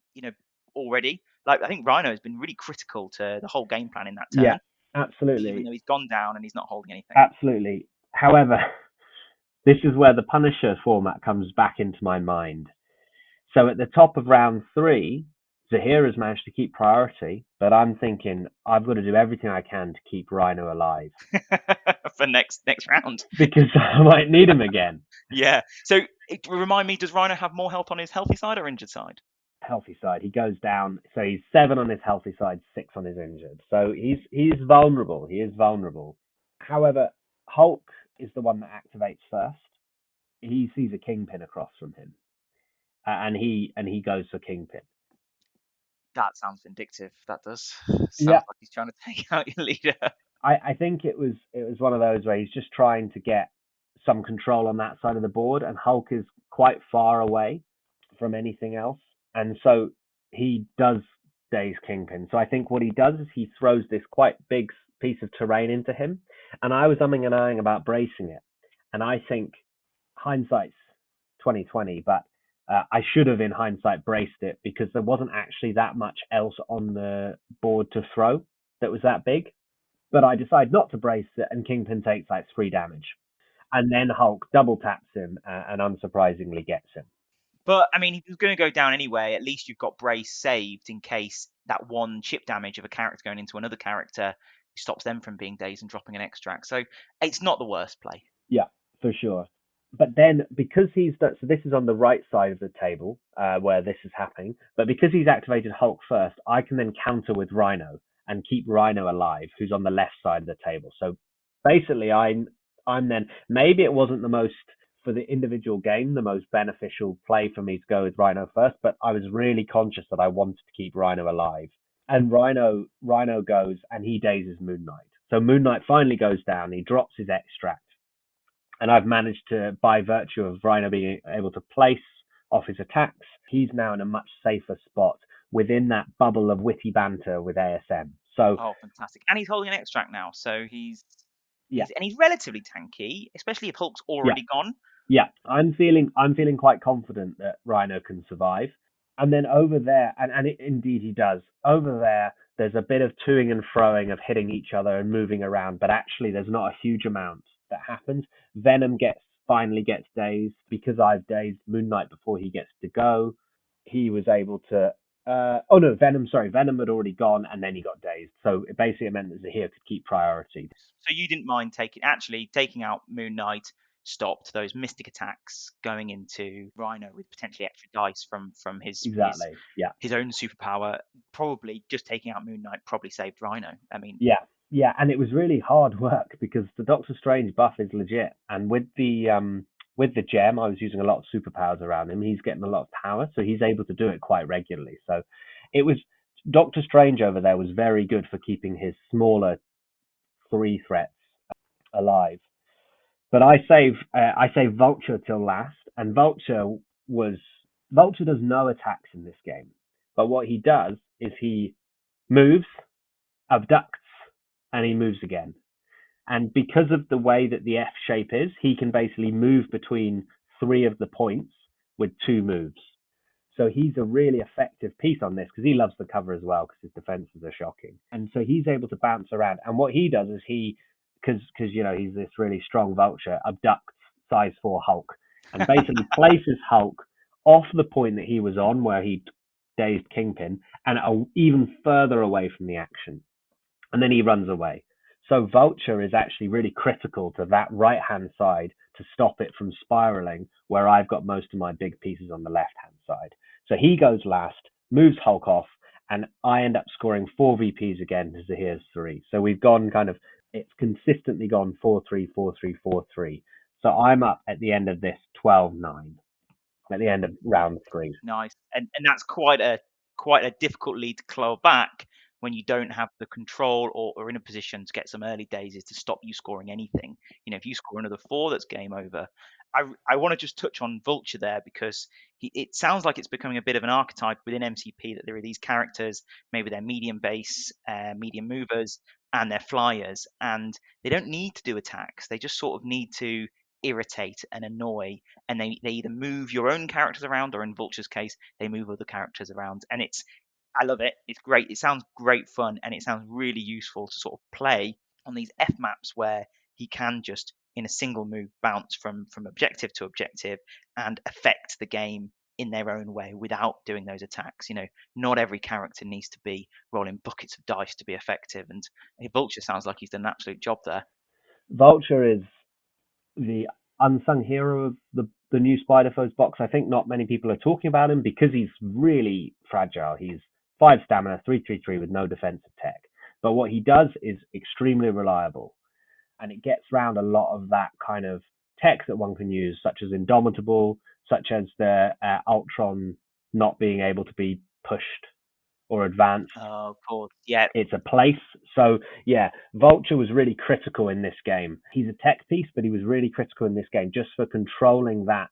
already. Like, I think Rhino has been really critical to the whole game plan in that turn. Yeah, absolutely. Even though he's gone down and he's not holding anything. Absolutely. However, this is where the Punisher format comes back into my mind. So at the top of round 3, Zahir has managed to keep priority, but I'm thinking I've got to do everything I can to keep Rhino alive. For next round. Because I might need him again. Yeah. So remind me, does Rhino have more health on his healthy side or injured side? Healthy side. He goes down. So he's 7 on his healthy side, 6 on his injured. So he's vulnerable. He is vulnerable. However, Hulk is the one that activates first. He sees a Kingpin across from him, and he goes for Kingpin. That sounds vindictive. That does. Sounds like he's trying to take out your leader. I think it was one of those where he's just trying to get some control on that side of the board, and Hulk is quite far away from anything else, and so he does daze Kingpin. So I think what he does is he throws this quite big piece of terrain into him, and I was umming and ahhing about bracing it, and I think hindsight's 2020, but I should have in hindsight braced it because there wasn't actually that much else on the board to throw that was that big. But I decided not to brace it, and Kingpin takes like 3 damage. and then Hulk double taps him and unsurprisingly gets him. But I mean, if he was going to go down anyway, at least you've got Brace saved in case that one chip damage of a character going into another character stops them from being dazed and dropping an extract. So it's not the worst play. Yeah, for sure. But then, because so this is on the right side of the table where this is happening, but because he's activated Hulk first, I can then counter with Rhino and keep Rhino alive, who's on the left side of the table. So basically, I'm then, maybe it wasn't the most, for the individual game, the most beneficial play for me to go with Rhino first, but I was really conscious that I wanted to keep Rhino alive. And Rhino goes and he dazes Moon Knight. So Moon Knight finally goes down, he drops his extract. And I've managed to, by virtue of Rhino being able to place off his attacks, he's now in a much safer spot within that bubble of witty banter with ASM. So, oh, fantastic! And he's holding an extract now, so he's and he's relatively tanky, especially if Hulk's already gone. Yeah, I'm feeling quite confident that Rhino can survive. And then over there, and indeed he does. Over there, there's a bit of toing and froing of hitting each other and moving around, but actually there's not a huge amount that happens. Venom finally gets dazed because I've dazed Moon Knight before he gets to go. He was able to. Venom had already gone and then he got dazed. So it basically meant that Zahir could keep priority. So you didn't mind taking out Moon Knight, stopped those mystic attacks going into Rhino with potentially extra dice from his own superpower. Probably just taking out Moon Knight probably saved Rhino. I mean, yeah, and it was really hard work because the Doctor Strange buff is legit, and with the gem, I was using a lot of superpowers around him. He's getting a lot of power, so he's able to do it quite regularly. So it was Doctor Strange over there was very good for keeping his smaller 3 threats alive. But I save Vulture till last, and Vulture does no attacks in this game. But what he does is he moves, abducts, and he moves again. And because of the way that the F shape is, he can basically move between 3 of the points with 2 moves. So he's a really effective piece on this because he loves the cover as well because his defenses are shocking. And so he's able to bounce around. And what he does is because he's this really strong Vulture, abducts size 4 Hulk and basically places Hulk off the point that he was on where he dazed Kingpin and even further away from the action. And then he runs away. So Vulture is actually really critical to that right-hand side to stop it from spiraling where I've got most of my big pieces on the left-hand side. So he goes last, moves Hulk off, and I end up scoring 4 VPs again to Zahir's 3. So we've gone it's consistently gone 4-3, 4-3, 4-3. So I'm up at the end of this 12-9 at the end of round 3. Nice. And that's quite a difficult lead to claw back when you don't have the control or in a position to get some early dazes to stop you scoring anything. If you score another 4, that's game over. I want to just touch on Vulture there because it sounds like it's becoming a bit of an archetype within MCP that there are these characters, maybe they're medium base, medium movers, and they're flyers, and they don't need to do attacks. They just sort of need to irritate and annoy, and they either move your own characters around, or in Vulture's case, they move other characters around. And I love it. It's great. It sounds great fun, and it sounds really useful to sort of play on these F maps where he can just, in a single move, bounce from objective to objective and affect the game in their own way without doing those attacks. Not every character needs to be rolling buckets of dice to be effective, and Vulture sounds like he's done an absolute job there. Vulture is the unsung hero of the new Spider-Foes box. I think not many people are talking about him because he's really fragile. He's 5 stamina, 3-3-3 with no defensive tech. But what he does is extremely reliable. And it gets around a lot of that kind of tech that one can use, such as Indomitable, such as the Ultron not being able to be pushed or advanced. Oh, of course. Yeah. It's a place. So, yeah, Vulture was really critical in this game. He's a tech piece, but he was really critical in this game just for controlling that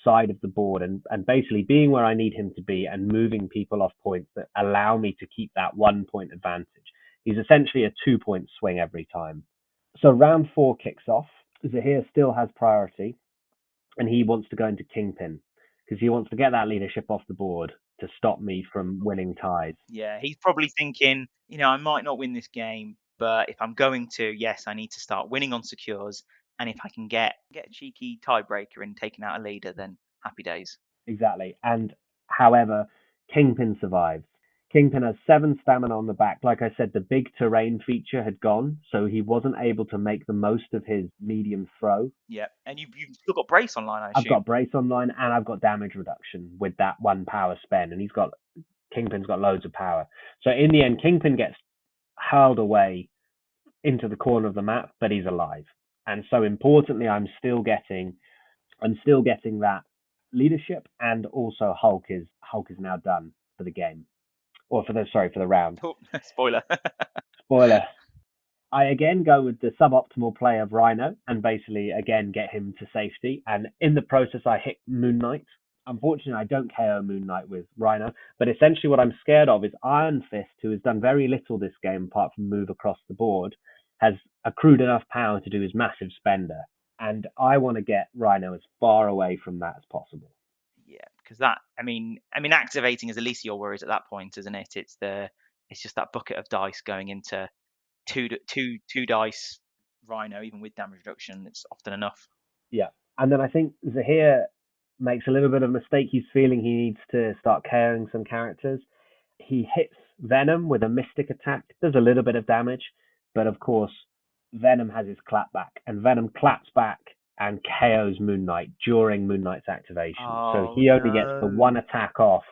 side of the board and basically being where I need him to be and moving people off points that allow me to keep that 1-point advantage. He's essentially a 2-point swing every time. So round 4 kicks off. Zahir still has priority, and he wants to go into Kingpin because he wants to get that leadership off the board to stop me from winning ties. Yeah, he's probably thinking, I might not win this game, but if I'm going to, yes, I need to start winning on secures And if I can get a cheeky tiebreaker in taking out a leader, then happy days. Exactly. And however, Kingpin survives. Kingpin has 7 stamina on the back. Like I said, the big terrain feature had gone, so he wasn't able to make the most of his medium throw. Yeah, and you've still got brace online, I I've assume. got brace online and I've got damage reduction with that 1 power spend, and Kingpin's got loads of power. So in the end, Kingpin gets hurled away into the corner of the map, but he's alive. And so importantly, I'm still getting that leadership, and also Hulk is now done for the game, or for the round. Oh, spoiler. Spoiler. I again go with the suboptimal play of Rhino and basically again get him to safety. And in the process, I hit Moon Knight. Unfortunately, I don't KO Moon Knight with Rhino, but essentially what I'm scared of is Iron Fist, who has done very little this game apart from move across the board, has accrued enough power to do his massive spender. And I want to get Rhino as far away from that as possible. Yeah, because that, I mean, activating is the least of your worries at that point, isn't it? It's just that bucket of dice going into two dice Rhino, even with damage reduction. It's often enough. Yeah, and then I think Zahir makes a little bit of a mistake. He's feeling he needs to start KOing some characters. He hits Venom with a Mystic attack, does a little bit of damage, but of course, Venom has his clap back, and Venom claps back and KOs Moon Knight during Moon Knight's activation. So he only gets the 1 attack off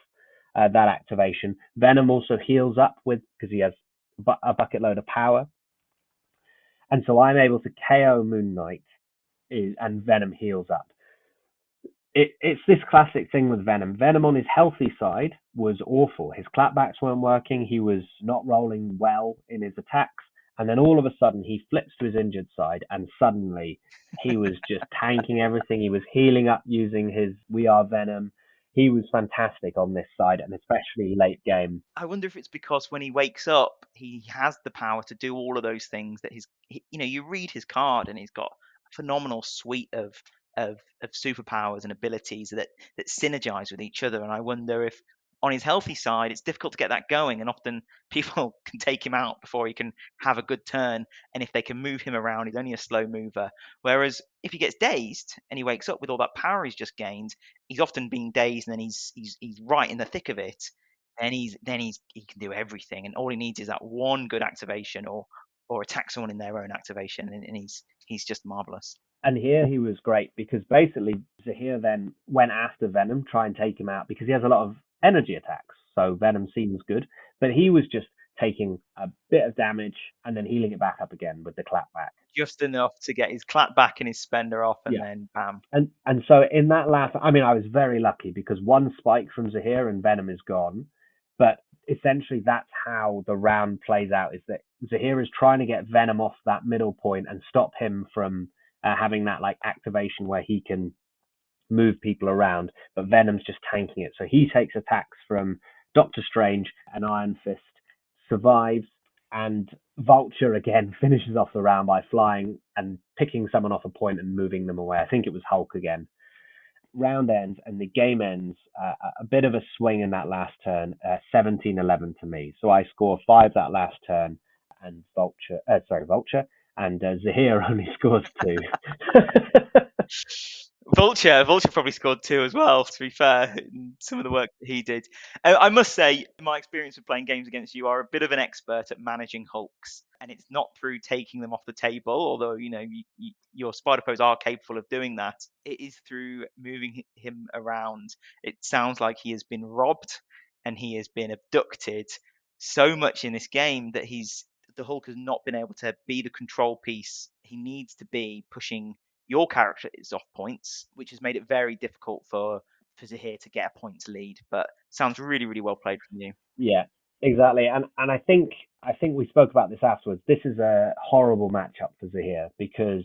that activation. Venom also heals up because he has a bucket load of power. And so I'm able to KO Moon Knight, and Venom heals up. It's this classic thing with Venom. Venom on his healthy side was awful. His clapbacks weren't working. He was not rolling well in his attacks. And then all of a sudden he flips to his injured side, and suddenly he was just tanking everything. He was healing up using his We Are Venom. He was fantastic on this side, and especially late game. I wonder if it's because when he wakes up, he has the power to do all of those things that you read his card and he's got a phenomenal suite of superpowers and abilities that synergize with each other. And I wonder if on his healthy side, it's difficult to get that going, and often people can take him out before he can have a good turn. And if they can move him around, he's only a slow mover. Whereas if he gets dazed and he wakes up with all that power he's just gained, he's often being dazed, and then he's right in the thick of it. And he can do everything, and all he needs is that one good activation, or attack someone in their own activation, and he's just marvelous. And here he was great because basically Zahir then went after Venom, try and take him out, because he has a lot of energy attacks. So Venom seems good, but he was just taking a bit of damage and then healing it back up again with the clap back. Just enough to get his clap back and his spender off, and then bam. And so in that last, I mean, I was very lucky because 1 spike from Zahir and Venom is gone. But essentially that's how the round plays out, is that Zahir is trying to get Venom off that middle point and stop him from having that like activation where he can move people around, but Venom's just tanking it. So he takes attacks from Doctor Strange, and Iron Fist survives, and Vulture again finishes off the round by flying and picking someone off a point and moving them away. I think it was Hulk again. Round ends and the game ends a bit of a swing in that last turn, 17-11 to me. So I score 5 that last turn, and Vulture, and Zahir only scores 2. Vulture probably scored 2 as well, to be fair, in some of the work that he did. I must say, my experience of playing games against you are a bit of an expert at managing Hulks, and it's not through taking them off the table, although your spider foes are capable of doing that. It is through moving him around. It sounds like he has been robbed and he has been abducted so much in this game that the Hulk has not been able to be the control piece he needs to be, pushing your character is off points, which has made it very difficult for Zahir to get a points lead. But sounds really, really well played from you. Yeah, exactly. And I think we spoke about this afterwards. This is a horrible matchup for Zahir because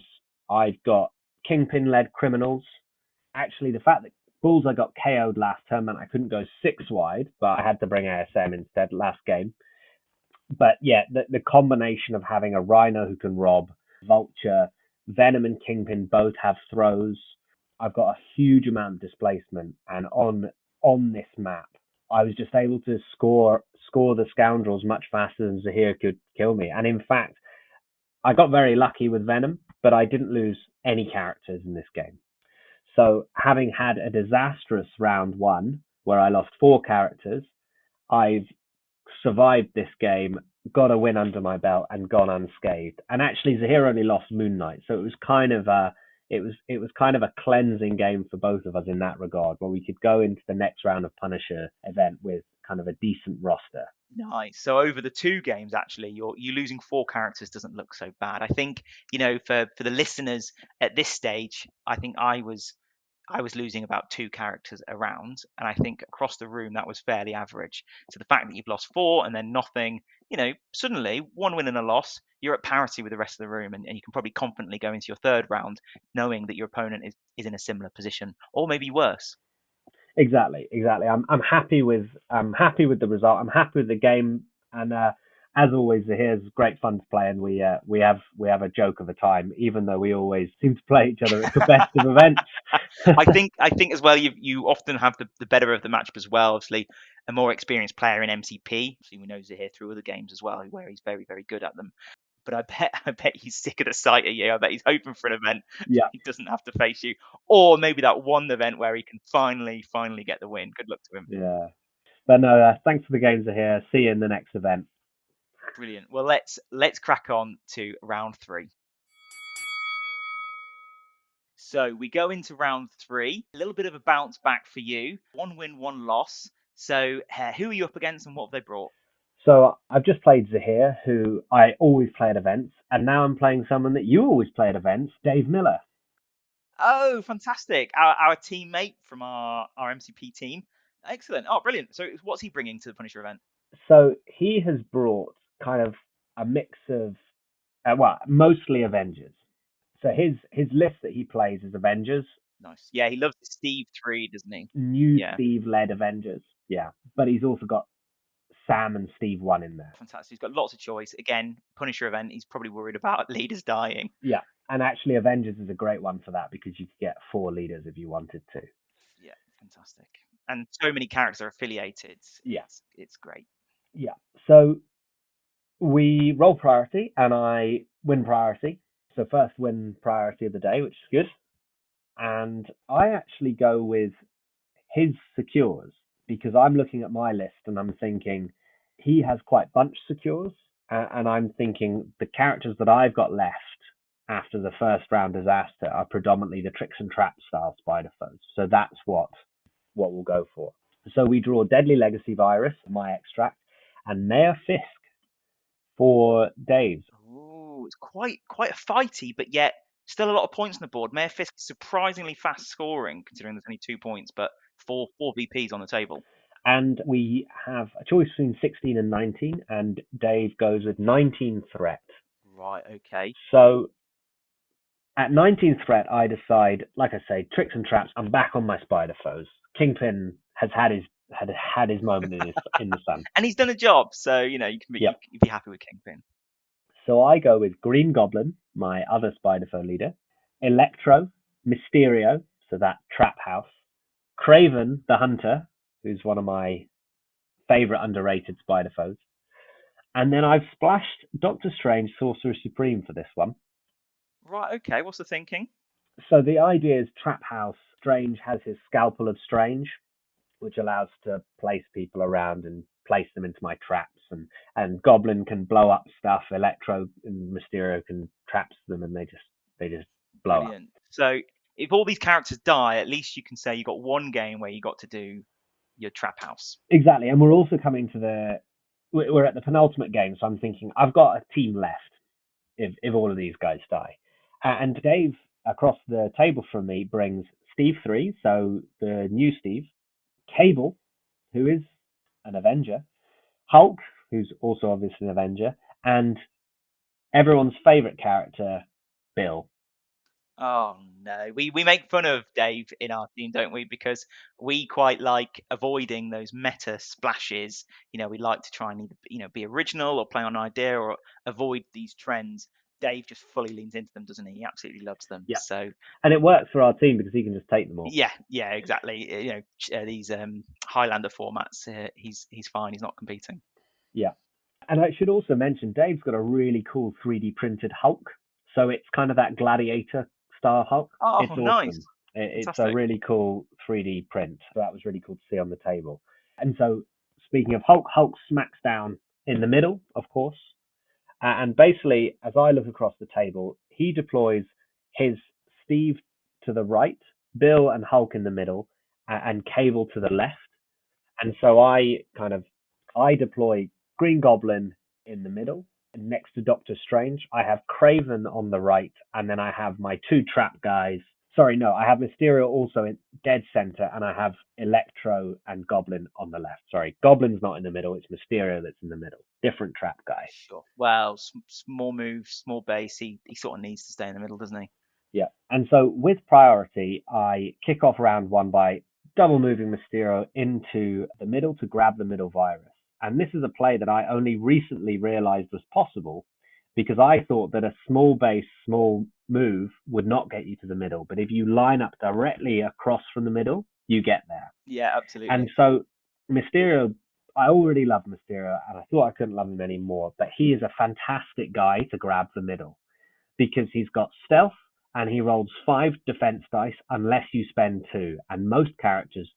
I've got Kingpin-led criminals. Actually, the fact that Bullseye got KO'd last turn meant I couldn't go 6 wide, but I had to bring ASM instead last game. But yeah, the combination of having a Rhino who can rob, Vulture, Venom and Kingpin both have throws. I've got a huge amount of displacement, and on this map, I was just able to score the scoundrels much faster than Zahir could kill me. And in fact, I got very lucky with Venom but I didn't lose any characters in this game. So having had a disastrous round 1 where I lost 4 characters, I've survived this game, got a win under my belt, and gone unscathed. And actually, Zahir only lost Moon Knight, so it was kind of a cleansing game for both of us in that regard, where we could go into the next round of Punisher event with kind of a decent roster. Nice. So over the 2 games, actually, you losing 4 characters doesn't look so bad. I think, for the listeners at this stage, I think I was losing about 2 characters a round, and I think across the room that was fairly average. So the fact that you've lost 4 and then nothing, suddenly 1 win and a loss, you're at parity with the rest of the room, and you can probably confidently go into your 3rd round knowing that your opponent is in a similar position, or maybe worse. Exactly. I'm happy with the result. I'm happy with the game, and as always, Zahir's great fun to play, and we have a joke of a time, even though we always seem to play each other at the best of events. I think as well, you often have the better of the matchup as well. Obviously, a more experienced player in MCP. Obviously, we know Zahir through other games as well, where he's very, very good at them. But I bet he's sick of the sight of you. I bet he's hoping for an event Yeah, he doesn't have to face you, or maybe that one event where he can finally get the win. Good luck to him. yeah. But no, thanks for the games, Zahir. See you in the next event. Brilliant. Well, let's crack on to round 3. So we go into round 3. A little bit of a bounce back for you. 1 win, 1 loss. So who are you up against, and what have they brought? So I've just played Zahir, who I always play at events, and now I'm playing someone that you always play at events, Dave Miller. Oh, fantastic. Our teammate from our MCP team. Excellent. Oh, brilliant. So what's he bringing to the Punisher event? So he has brought kind of a mix of, mostly Avengers. So his list that he plays is Avengers. Nice. Yeah, he loves the Steve 3, doesn't he? New Yeah. Steve-led Avengers. Yeah. But he's also got Sam and Steve 1 in there. Fantastic. He's got lots of choice. Again, Punisher event, he's probably worried about leaders dying. Yeah. And actually, Avengers is a great one for that because you could get 4 leaders if you wanted to. Yeah, fantastic. And so many characters are affiliated. Yeah. It's great. Yeah. So we roll priority and I win priority. So first win priority of the day, which is good. And I actually go with his secures because I'm looking at my list and I'm thinking he has quite bunched secures. And I'm thinking the characters that I've got left after the first round disaster are predominantly the tricks and traps style spider foes. So that's what we'll go for. So we draw Deadly Legacy Virus, my extract, and Mayor Fisk for Dave's. Ooh, it's quite a fighty, but yet still a lot of points on the board. Mayor Fisk is surprisingly fast scoring, considering there's only 2 points, but four VPs on the table. And we have a choice between 16 and 19, and Dave goes with 19 threat. Right, okay. So at 19 threat, I decide, like I say, tricks and traps. I'm back on my spider foes. Kingpin has had his moment in the sun, and he's done a job. So you can be you'd be happy with Kingpin. So I go with Green Goblin, my other spider foe leader, Electro, Mysterio, so that trap house, Craven the Hunter, who's one of my favorite underrated spider foes, and then I've splashed Doctor Strange, Sorcerer Supreme for this one. Right, okay. What's the thinking? So the idea is Trap House Strange has his Scalpel of Strange, which allows to place people around and place them into my traps, and Goblin can blow up stuff, Electro and Mysterio can traps them, and they just blow up. So if all these characters die, at least you can say you got one game where you got to do your trap house. Exactly, and we're also coming to we're at the penultimate game, so I'm thinking I've got a team left if all of these guys die. And Dave, across the table from me, brings Steve 3, so the new Steve, Cable, who is an Avenger, Hulk, who's also obviously an Avenger, and everyone's favourite character, Bill. Oh no, we make fun of Dave in our team, don't we? Because we quite like avoiding those meta splashes. We like to try and either be original or play on an idea or avoid these trends. Dave just fully leans into them, doesn't he? He absolutely loves them. Yeah. So, and it works for our team because he can just take them all. Yeah, exactly. These Highlander formats, he's fine. He's not competing. Yeah, and I should also mention Dave's got a really cool 3D printed Hulk. So it's kind of that gladiator style Hulk. Oh, It's nice. awesome. It's a Fantastic. really cool 3D print. So that was really cool to see on the table. And so speaking of Hulk, Hulk smacks down in the middle, of course. And basically, as I look across the table, he deploys his Steve to the right, Bill and Hulk in the middle, and Cable to the left. And so I deploy Green Goblin in the middle, next to Doctor Strange. I have Craven on the right, and then I have my two trap guys. Sorry, no, I have Mysterio also in dead center, and I have Electro and Goblin on the left. Sorry, Goblin's not in the middle, it's Mysterio that's in the middle. Different trap guy. Sure. Well, small move, small base. He sort of needs to stay in the middle, doesn't he? Yeah. And so with priority, I kick off round one by double moving Mysterio into the middle to grab the middle virus. And this is a play that I only recently realized was possible because I thought that a small base, small move would not get you to the middle. But if you line up directly across from the middle, you get there. Yeah, absolutely. And so Mysterio, I already love Mysterio and I thought I couldn't love him anymore, but he is a fantastic guy to grab the middle because he's got stealth and he rolls 5 defense dice unless you spend 2. And most characters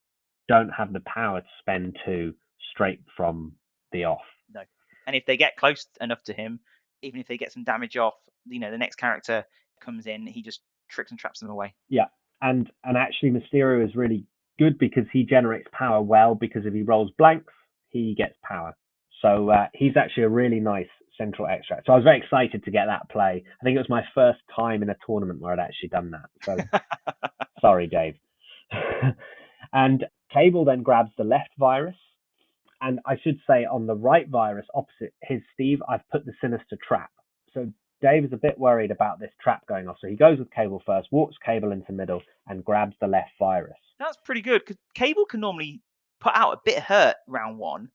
don't have the power to spend 2 straight from the off. No. And if they get close enough to him, even if they get some damage off, the next character comes in, he just tricks and traps them away. Yeah. And actually Mysterio is really good because he generates power well, because if he rolls blanks, he gets power. So he's actually a really nice central extract. So I was very excited to get that play. I think it was my first time in a tournament where I'd actually done that. So sorry, Dave. And Cable then grabs the left virus. And I should say on the right virus opposite his Steve, I've put the Sinister Trap. So Dave is a bit worried about this trap going off. So he goes with Cable first, walks Cable into middle, and grabs the left virus. That's pretty good because Cable can normally put out a bit of hurt round one.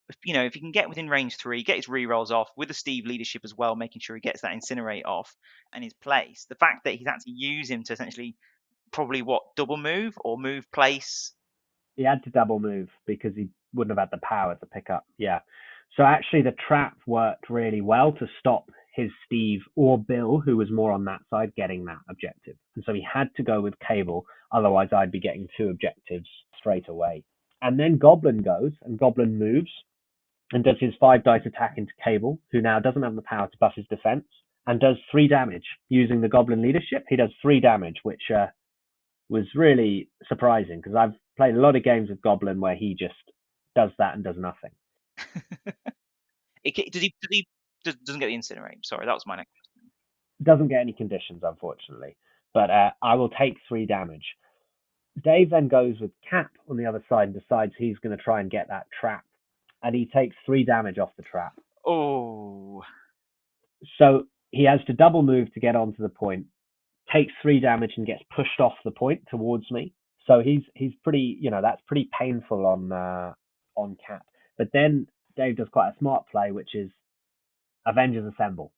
If he can get within range 3, get his rerolls off with the Steve leadership as well, making sure he gets that incinerate off and his place. The fact that he's actually used him to essentially probably double move or move place. He had to double move because he wouldn't have had the power to pick up. Yeah. So actually the trap worked really well to stop his Steve or Bill, who was more on that side, getting that objective. And so he had to go with Cable. Otherwise I'd be getting 2 objectives straight away. And then Goblin goes and Goblin moves and does his 5 dice attack into Cable, who now doesn't have the power to buff his defense, and does 3 damage. Using the Goblin leadership, he does 3 damage, which was really surprising because I've played a lot of games with Goblin where he just does that and does nothing. Doesn't get the incinerate. Sorry, that was my next question. Doesn't get any conditions, unfortunately, but I will take 3 damage. Dave then goes with Cap on the other side and decides he's going to try and get that trap, and he takes 3 damage off the trap. Oh. So he has to double move to get onto the point, takes 3 damage and gets pushed off the point towards me. So he's pretty, that's pretty painful on Cap. But then Dave does quite a smart play, which is Avengers Assemble.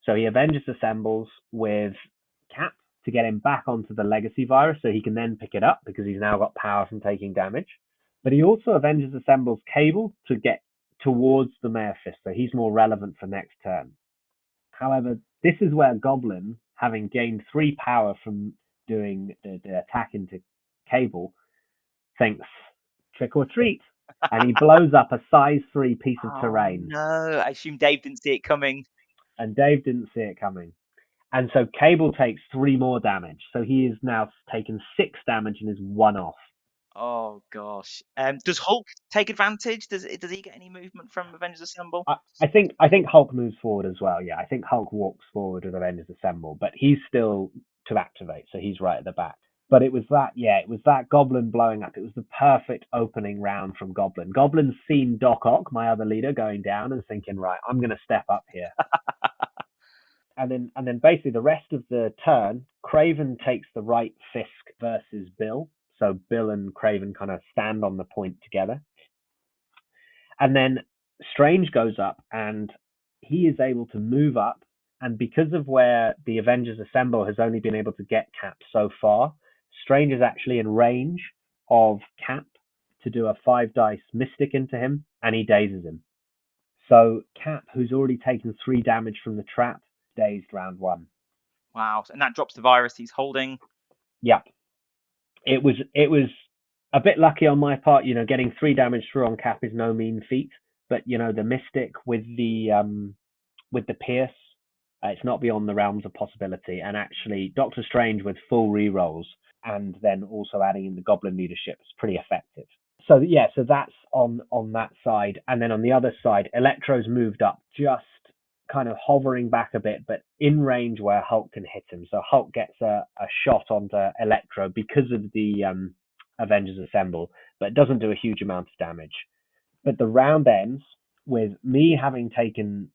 So he Avengers Assembles with Cap to get him back onto the Legacy virus so he can then pick it up because he's now got power from taking damage. But he also Avengers Assembles Cable to get towards the Mayor Fist, so he's more relevant for next turn. However, this is where Goblin, having gained 3 power from doing the attack into Cable, thinks trick or treat, and he blows up a size 3 piece of terrain. No, I assume Dave didn't see it coming. And Dave didn't see it coming. And so Cable takes 3 more damage. So he is now taken 6 damage and is 1 off. Oh gosh. Does Hulk take advantage? Does he get any movement from Avengers Assemble? I think Hulk moves forward as well. Yeah, I think Hulk walks forward with Avengers Assemble, but he's still to activate, so he's right at the back. But it was that Goblin blowing up. It was the perfect opening round from Goblin. Goblin's seen Doc Ock, my other leader, going down and thinking, right, I'm going to step up here. And then basically the rest of the turn, Craven takes the right Fisk versus Bill. So Bill and Craven kind of stand on the point together. And then Strange goes up and he is able to move up. And because of where the Avengers Assemble has only been able to get Cap so far, Strange is actually in range of Cap to do a 5 dice Mystic into him, and he dazes him. So Cap, who's already taken 3 damage from the trap, dazed round 1. Wow. And that drops the virus he's holding. Yep. It was a bit lucky on my part. Getting 3 damage through on Cap is no mean feat. But the Mystic with the Pierce, it's not beyond the realms of possibility. And actually, Doctor Strange with full rerolls and then also adding in the Goblin leadership is pretty effective. So that's on that side. And then on the other side, Electro's moved up, just kind of hovering back a bit, but in range where Hulk can hit him. So Hulk gets a shot onto Electro because of the Avengers Assemble, but it doesn't do a huge amount of damage. But the round ends with me having taken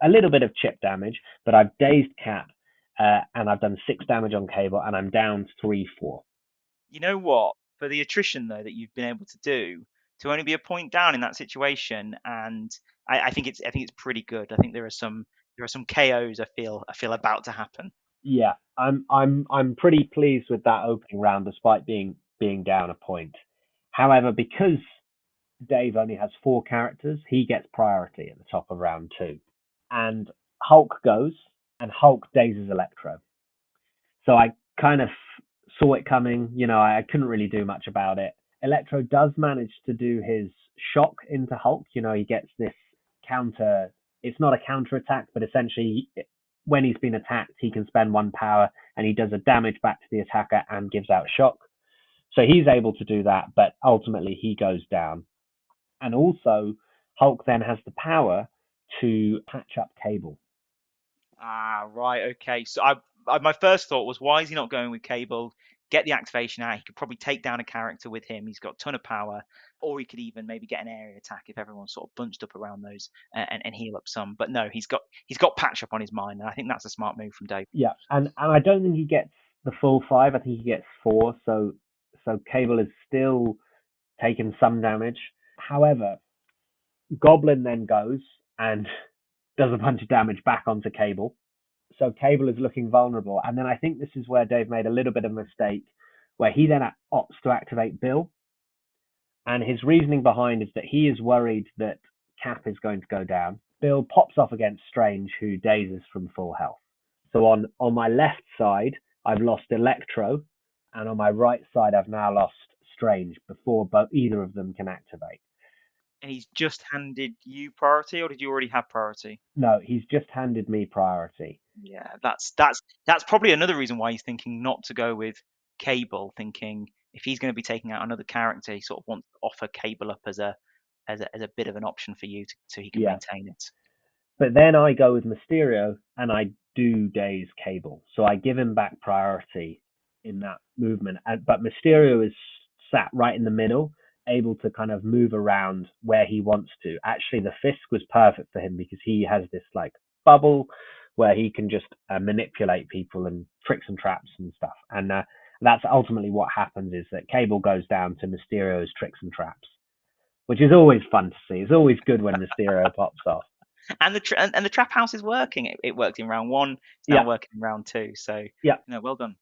a little bit of chip damage, but I've dazed Cap, and I've done 6 damage on Cable, and I'm down 3-4. You know what? For the attrition though that you've been able to do, to only be a point down in that situation, and I think it's pretty good. I think there are some KOs I feel about to happen. Yeah, I'm pretty pleased with that opening round, despite being down a point. However, because Dave only has 4 characters, he gets priority at the top of round 2, and Hulk goes, and Hulk dazes Electro. So I kind of saw it coming. I couldn't really do much about it. Electro does manage to do his shock into Hulk. He gets this counter. It's not a counter attack, but essentially, when he's been attacked, he can spend 1 power and he does a damage back to the attacker and gives out shock. So he's able to do that, but ultimately he goes down. And also, Hulk then has the power to patch up Cable. Ah, right, okay. So my first thought was, why is he not going with Cable? Get the activation out. He could probably take down a character with him. He's got a ton of power, or he could even maybe get an area attack if everyone's sort of bunched up around those and heal up some. But no, he's got patch up on his mind, and I think that's a smart move from Dave. Yeah, and I don't think he gets the full 5. I think he gets 4. So Cable is still taking some damage. However, Goblin then goes and does a bunch of damage back onto Cable. So Cable is looking vulnerable. And then I think this is where Dave made a little bit of a mistake, where he then opts to activate Bill. And his reasoning behind is that he is worried that Cap is going to go down. Bill pops off against Strange, who dazes from full health. So on my left side, I've lost Electro, and on my right side, I've now lost Strange before either of them can activate. And he's just handed you priority, or did you already have priority? No, he's just handed me priority. Yeah, that's probably another reason why he's thinking not to go with Cable, thinking if he's going to be taking out another character, he sort of wants to offer Cable up as a bit of an option for you so he can maintain it. But then I go with Mysterio and I do daze Cable. So I give him back priority in that movement. But Mysterio is sat right in the middle, able to kind of move around where he wants to. Actually, the Fisk was perfect for him because he has this like bubble where he can just manipulate people and tricks and traps and stuff. And that's ultimately what happens, is that Cable goes down to Mysterio's tricks and traps, which is always fun to see. It's always good when Mysterio pops off. And the trap house is working. It worked in round 1. It's now working in round 2. So well done.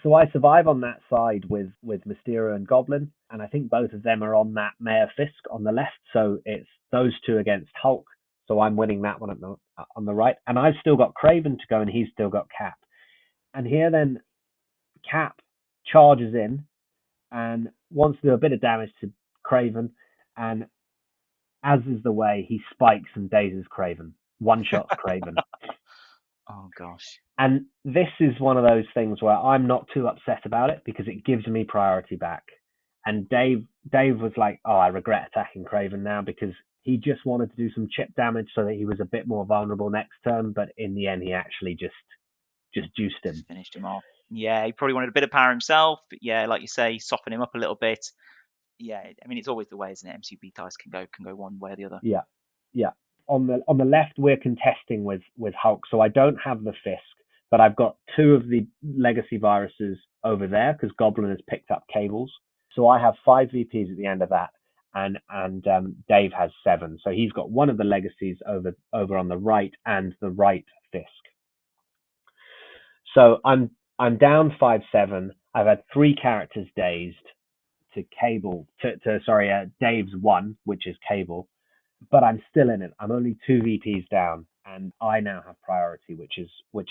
So I survive on that side with Mysterio and Goblin, and I think both of them are on that Mayor Fisk on the left. So it's those two against Hulk. So I'm winning that one on the right, and I've still got Kraven to go, and he's still got Cap. And here then, Cap charges in and wants to do a bit of damage to Kraven, and as is the way, he spikes and dazes Kraven. One shot Kraven. Oh gosh. And this is one of those things where I'm not too upset about it because it gives me priority back. And Dave was like, "Oh, I regret attacking Kraven now," because he just wanted to do some chip damage so that he was a bit more vulnerable next turn. But in the end, he actually just juiced him. Finished him off. Yeah, he probably wanted a bit of power himself. But yeah, like you say, soften him up a little bit. Yeah, I mean, it's always the way, isn't it? MCB dice can go one way or the other. Yeah. On the left, we're contesting with Hulk, so I don't have the Fisk, but I've got 2 of the legacy viruses over there because Goblin has picked up Cables. So I have 5 VPs at the end of that, and Dave has 7. So he's got one of the legacies over on the right and the right Fisk. So I'm down 5-7. I've had 3 characters dazed to Cable Dave's 1, which is Cable, but I'm still in it. I'm only 2 VPs down, and I now have priority, which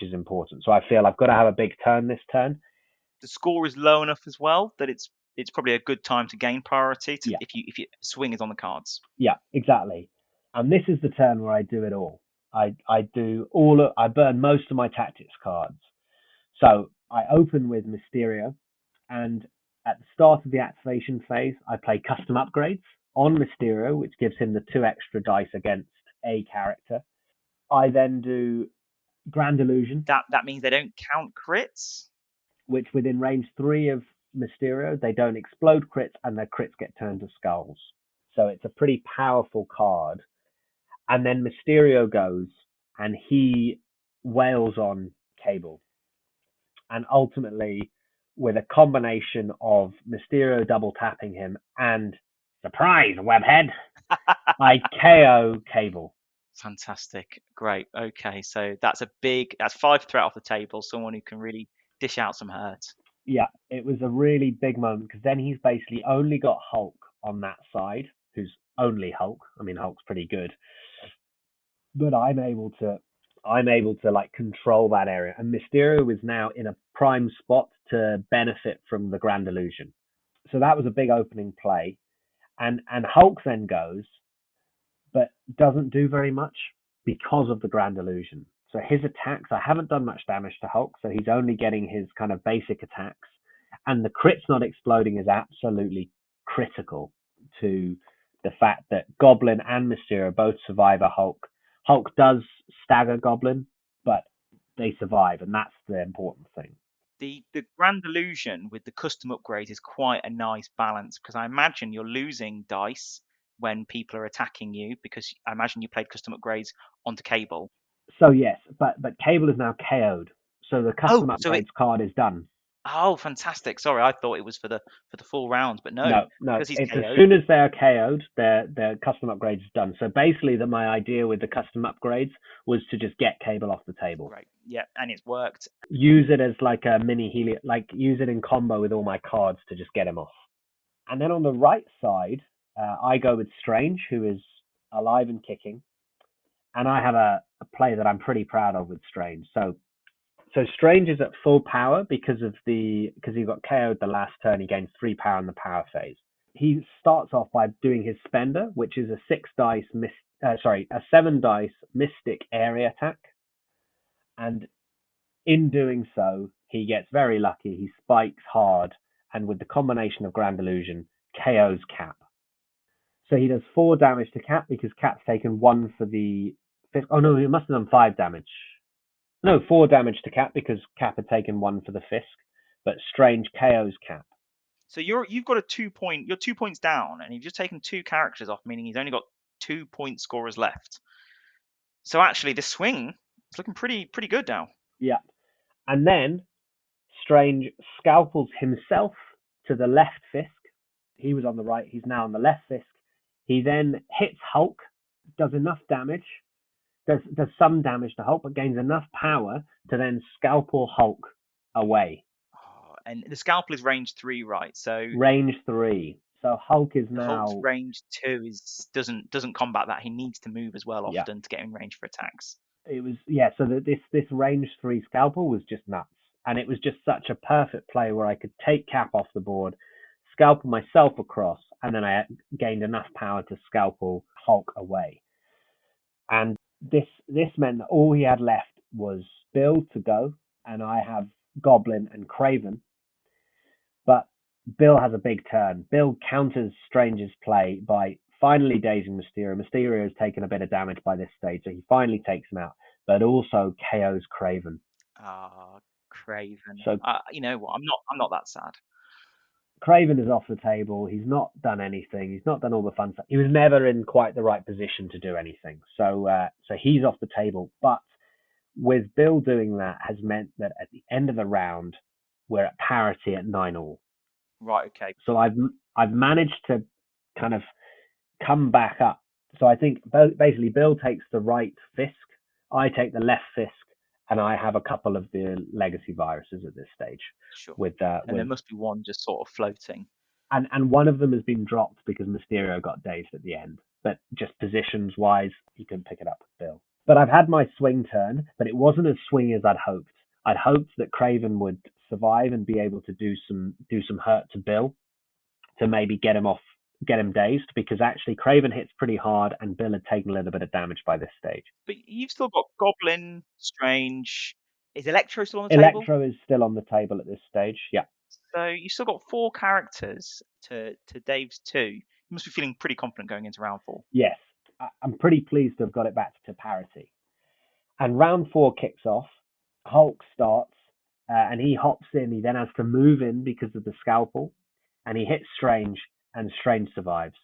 is important. So I feel I've got to have a big turn this turn. The score is low enough as well that it's probably a good time to gain priority Yeah. if you swing is on the cards. Yeah, exactly. And this is the turn where I do it all. I burn most of my tactics cards. So I open with Mysterio, and at the start of the activation phase, I play custom upgrades on Mysterio, which gives him the 2 extra dice against a character. I then do Grand Illusion. That means they don't count crits? Which within range 3 of Mysterio, they don't explode crits, and their crits get turned to skulls. So it's a pretty powerful card. And then Mysterio goes, and he wails on Cable. And ultimately, with a combination of Mysterio double tapping him and surprise, webhead, I KO Cable. Fantastic. Great. Okay. So that's 5 threat off the table. Someone who can really dish out some hurt. Yeah, it was a really big moment because then he's basically only got Hulk on that side, who's only Hulk. I mean, Hulk's pretty good, but I'm able to like control that area, and Mysterio is now in a prime spot to benefit from the Grand Illusion. So that was a big opening play, and Hulk then goes, but doesn't do very much because of the Grand Illusion. So his attacks, I haven't done much damage to Hulk, so he's only getting his kind of basic attacks, and the crits not exploding is absolutely critical to the fact that Goblin and Mysterio both survive a Hulk. Hulk does stagger Goblin, but they survive, and that's the important thing. The Grand Illusion with the custom upgrades is quite a nice balance because I imagine you're losing dice when people are attacking you because I imagine you played custom upgrades onto Cable. So yes, but Cable is now KO'd, so the custom upgrades card is done. Oh, fantastic! Sorry, I thought it was for the full round, but no, because he's it's KO'd. As soon as they're KO'd, their custom upgrades is done. So basically, my idea with the custom upgrades was to just get Cable off the table. Right. Yeah, and it's worked. Use it as like a mini Helios, like use it in combo with all my cards to just get him off. And then on the right side, I go with Strange, who is alive and kicking, and I have a play that I'm pretty proud of with Strange. So Strange is at full power because he got KO'd the last turn. He gains 3 power in the power phase. He starts off by doing his Spender, which is a 7 dice Mystic area attack, and in doing so, he gets very lucky. He spikes hard, and with the combination of Grand Illusion, KOs Cap. So he does 4 damage to Cap because Cap's taken 1 for the fifth. Oh no, he must have done 5 damage. No, 4 damage to Cap because Cap had taken 1 for the Fisk, but Strange KOs Cap. So you've got you're 2 points down, and you've just taken 2 characters off, meaning he's only got 2 point scorers left. So actually, the swing is looking pretty good now. Yeah, and then Strange scalpels himself to the left Fisk. He was on the right. He's now on the left Fisk. He then hits Hulk, does enough damage. Does some damage to Hulk, but gains enough power to then scalpel Hulk away. Oh, and the scalpel is range 3, right? So range 3. So Hulk is now Hulk's range 2 doesn't combat that. He needs to move as well often to get in range for attacks. It was So this range 3 scalpel was just nuts, and it was just such a perfect play where I could take Cap off the board, scalpel myself across, and then I gained enough power to scalpel Hulk away. And this meant that all he had left was Bill to go, and I have Goblin and Craven. But Bill has a big turn. Bill counters Strange's play by finally dazing Mysterio. Mysterio has taken a bit of damage by this stage, so he finally takes him out, but also KOs Craven. Craven. So you know what? I'm not that sad. Craven is off the table. He's not done anything. He's not done all the fun stuff. He was never in quite the right position to do anything. So he's off the table. But with Bill doing that has meant that at the end of the round, we're at parity at 9-all. Right. Okay. So I've managed to kind of come back up. So I think basically Bill takes the right Fisk, I take the left Fisk, and I have a couple of the legacy viruses at this stage. Sure. And there must be one just sort of floating. And one of them has been dropped because Mysterio got dazed at the end. But just positions wise, he couldn't pick it up with Bill. But I've had my swing turn, but it wasn't as swingy as I'd hoped. I'd hoped that Craven would survive and be able to do some hurt to Bill to maybe get him dazed, because actually Craven hits pretty hard and Bill had taken a little bit of damage by this stage. But you've still got Goblin, Strange. Is Electro still on the table? Electro is still on the table at this stage. Yeah. So you've still got 4 characters to Dave's 2. You must be feeling pretty confident going into round 4. Yes. I'm pretty pleased to have got it back to parity. And round 4 kicks off. Hulk starts, and he hops in. He then has to move in because of the scalpel, and he hits Strange, and Strange survives.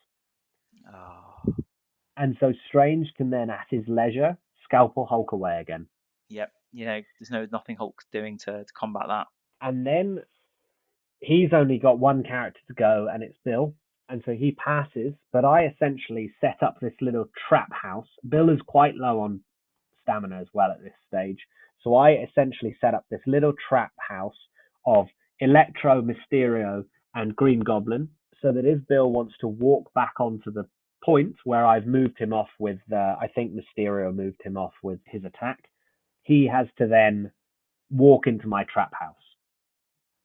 Oh. And so Strange can then, at his leisure, scalpel Hulk away again. Yep. There's nothing Hulk's doing to combat that. And then he's only got one character to go, and it's Bill. And so he passes, but I essentially set up this little trap house. Bill is quite low on stamina as well at this stage. So I essentially set up this little trap house of Electro, Mysterio, and Green Goblin, so that if Bill wants to walk back onto the point where I've moved him off with, I think Mysterio moved him off with his attack, he has to then walk into my trap house.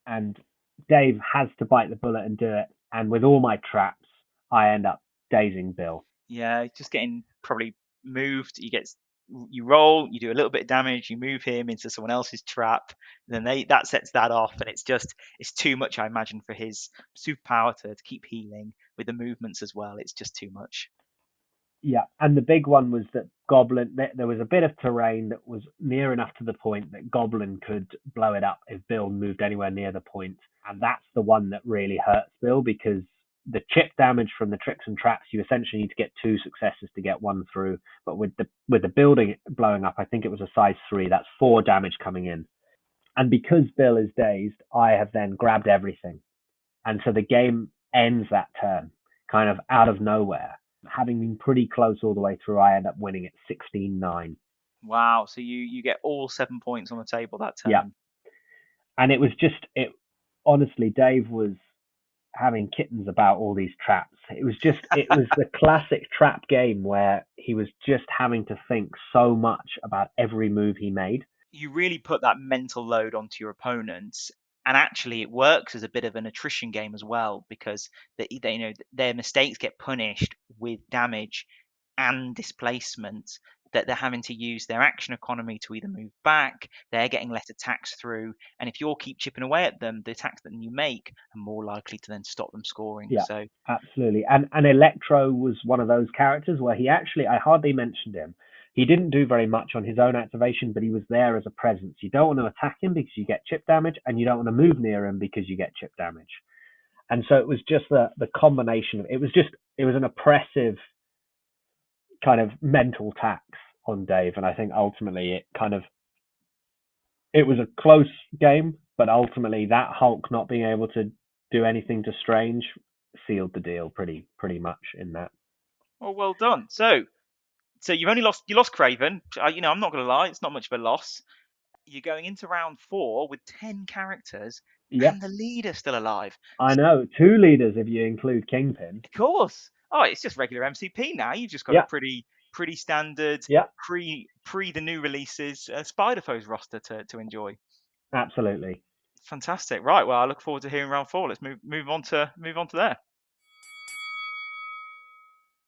And Dave has to bite the bullet and do it. And with all my traps, I end up dazing Bill. Yeah, just getting probably moved. You roll, you do a little bit of damage, you move him into someone else's trap, and then that sets that off, and it's too much, I imagine, for his superpower to keep healing with the movements as well. It's just too much. Yeah, and the big one was that Goblin, there was a bit of terrain that was near enough to the point that Goblin could blow it up if Bill moved anywhere near the point. And that's the one that really hurts Bill, because the chip damage from the tricks and traps, you essentially need to get 2 successes to get 1 through. But with the building blowing up, I think it was a size 3, that's 4 damage coming in. And because Bill is dazed, I have then grabbed everything. And so the game ends that turn, kind of out of nowhere. Having been pretty close all the way through, I end up winning at 16-9. Wow, so you get all 7 points on the table that turn. Yeah. And it was honestly, Dave was having kittens about all these traps. It was the classic trap game where he was just having to think so much about every move he made. You really put that mental load onto your opponents, and actually it works as a bit of an attrition game as well, because their mistakes get punished with damage and displacement, that they're having to use their action economy to either move back, they're getting less attacks through, and if you keep chipping away at them, the attacks that you make are more likely to then stop them scoring. Yeah, so absolutely. And Electro was one of those characters where I hardly mentioned him. He didn't do very much on his own activation, but he was there as a presence. You don't want to attack him because you get chip damage, and you don't want to move near him because you get chip damage. And so it was just the combination of it was an oppressive kind of mental tax on Dave. And I think ultimately it was a close game, but ultimately that Hulk not being able to do anything to Strange sealed the deal pretty much in that. Well done. So you lost Craven. I'm not going to lie, it's not much of a loss. You're going into round 4 with 10 characters, Yep. and the leader's still alive. I know, 2 leaders if you include Kingpin. Of course. Oh, it's just regular MCP now. You've just got a pretty standard pre the new releases Spider-Foes roster to enjoy. Absolutely. Fantastic. Right. Well, I look forward to hearing round 4. Let's move on to there.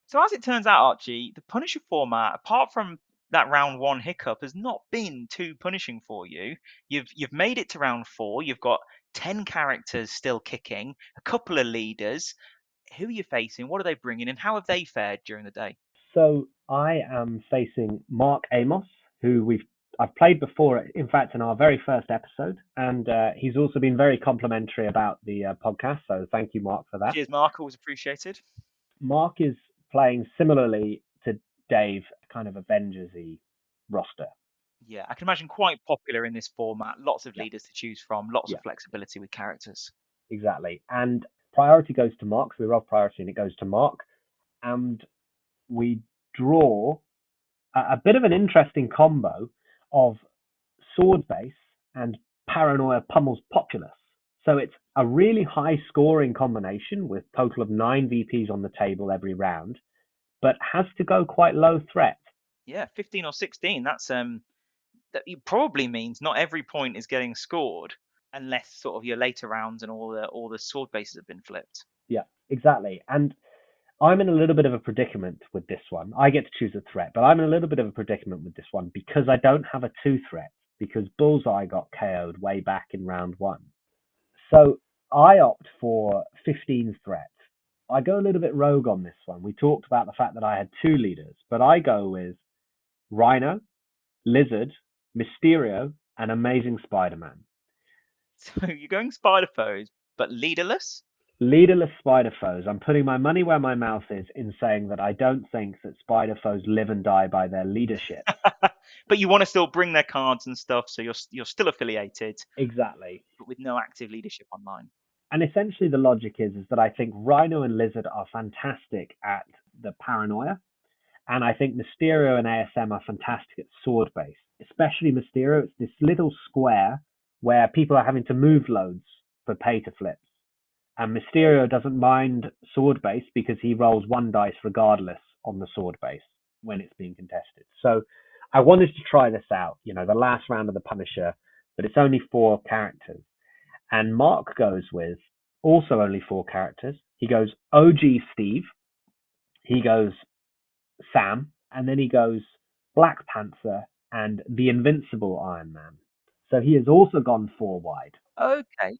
So as it turns out, Archie, the Punisher format, apart from that round 1 hiccup, has not been too punishing for you. You've made it to round 4. You've got 10 characters still kicking, a couple of leaders. Who are you facing? What are they bringing, and how have they fared during the day? So I am facing Mark Amos, who I've played before, in fact, in our very first episode, and he's also been very complimentary about the podcast. So thank you, Mark, for that. Cheers, Mark. Always appreciated. Mark is playing similarly to Dave, kind of Avengers-y roster. Yeah, I can imagine quite popular in this format. Lots of leaders to choose from, lots of flexibility with characters. Exactly. And priority goes to Mark. So we roll priority and it goes to Mark. And we draw a bit of an interesting combo of Sword Base and Paranoia Pummels Populace. So it's a really high scoring combination with a total of 9 VPs on the table every round, but has to go quite low threat. Yeah, 15 or 16. That probably means not every point is getting scored unless sort of your later rounds and all the sword bases have been flipped. Yeah, exactly. And I'm in a little bit of a predicament with this one. I get to choose a threat, but I'm in a little bit of a predicament with this one because I don't have a 2 threat because Bullseye got KO'd way back in round 1. So I opt for 15 threat. I go a little bit rogue on this one. We talked about the fact that I had 2 leaders, but I go with Rhino, Lizard, Mysterio, and Amazing Spider-Man. So you're going spider foes, but leaderless. Leaderless spider foes. I'm putting my money where my mouth is in saying that I don't think that spider foes live and die by their leadership. But you want to still bring their cards and stuff, so you're still affiliated, Exactly. but with no active leadership online. And essentially the logic is that I think Rhino and Lizard are fantastic at the paranoia. And I think Mysterio and ASM are fantastic at sword base, especially Mysterio. It's this little square where people are having to move loads for pay to flips. And Mysterio doesn't mind sword base because he rolls 1 dice regardless on the sword base when it's being contested. So I wanted to try this out, the last round of the Punisher, but it's only 4 characters. And Mark goes with also only 4 characters. He goes OG Steve, he goes Sam, and then he goes Black Panther and the Invincible Iron Man. So he has also gone 4 wide. Okay.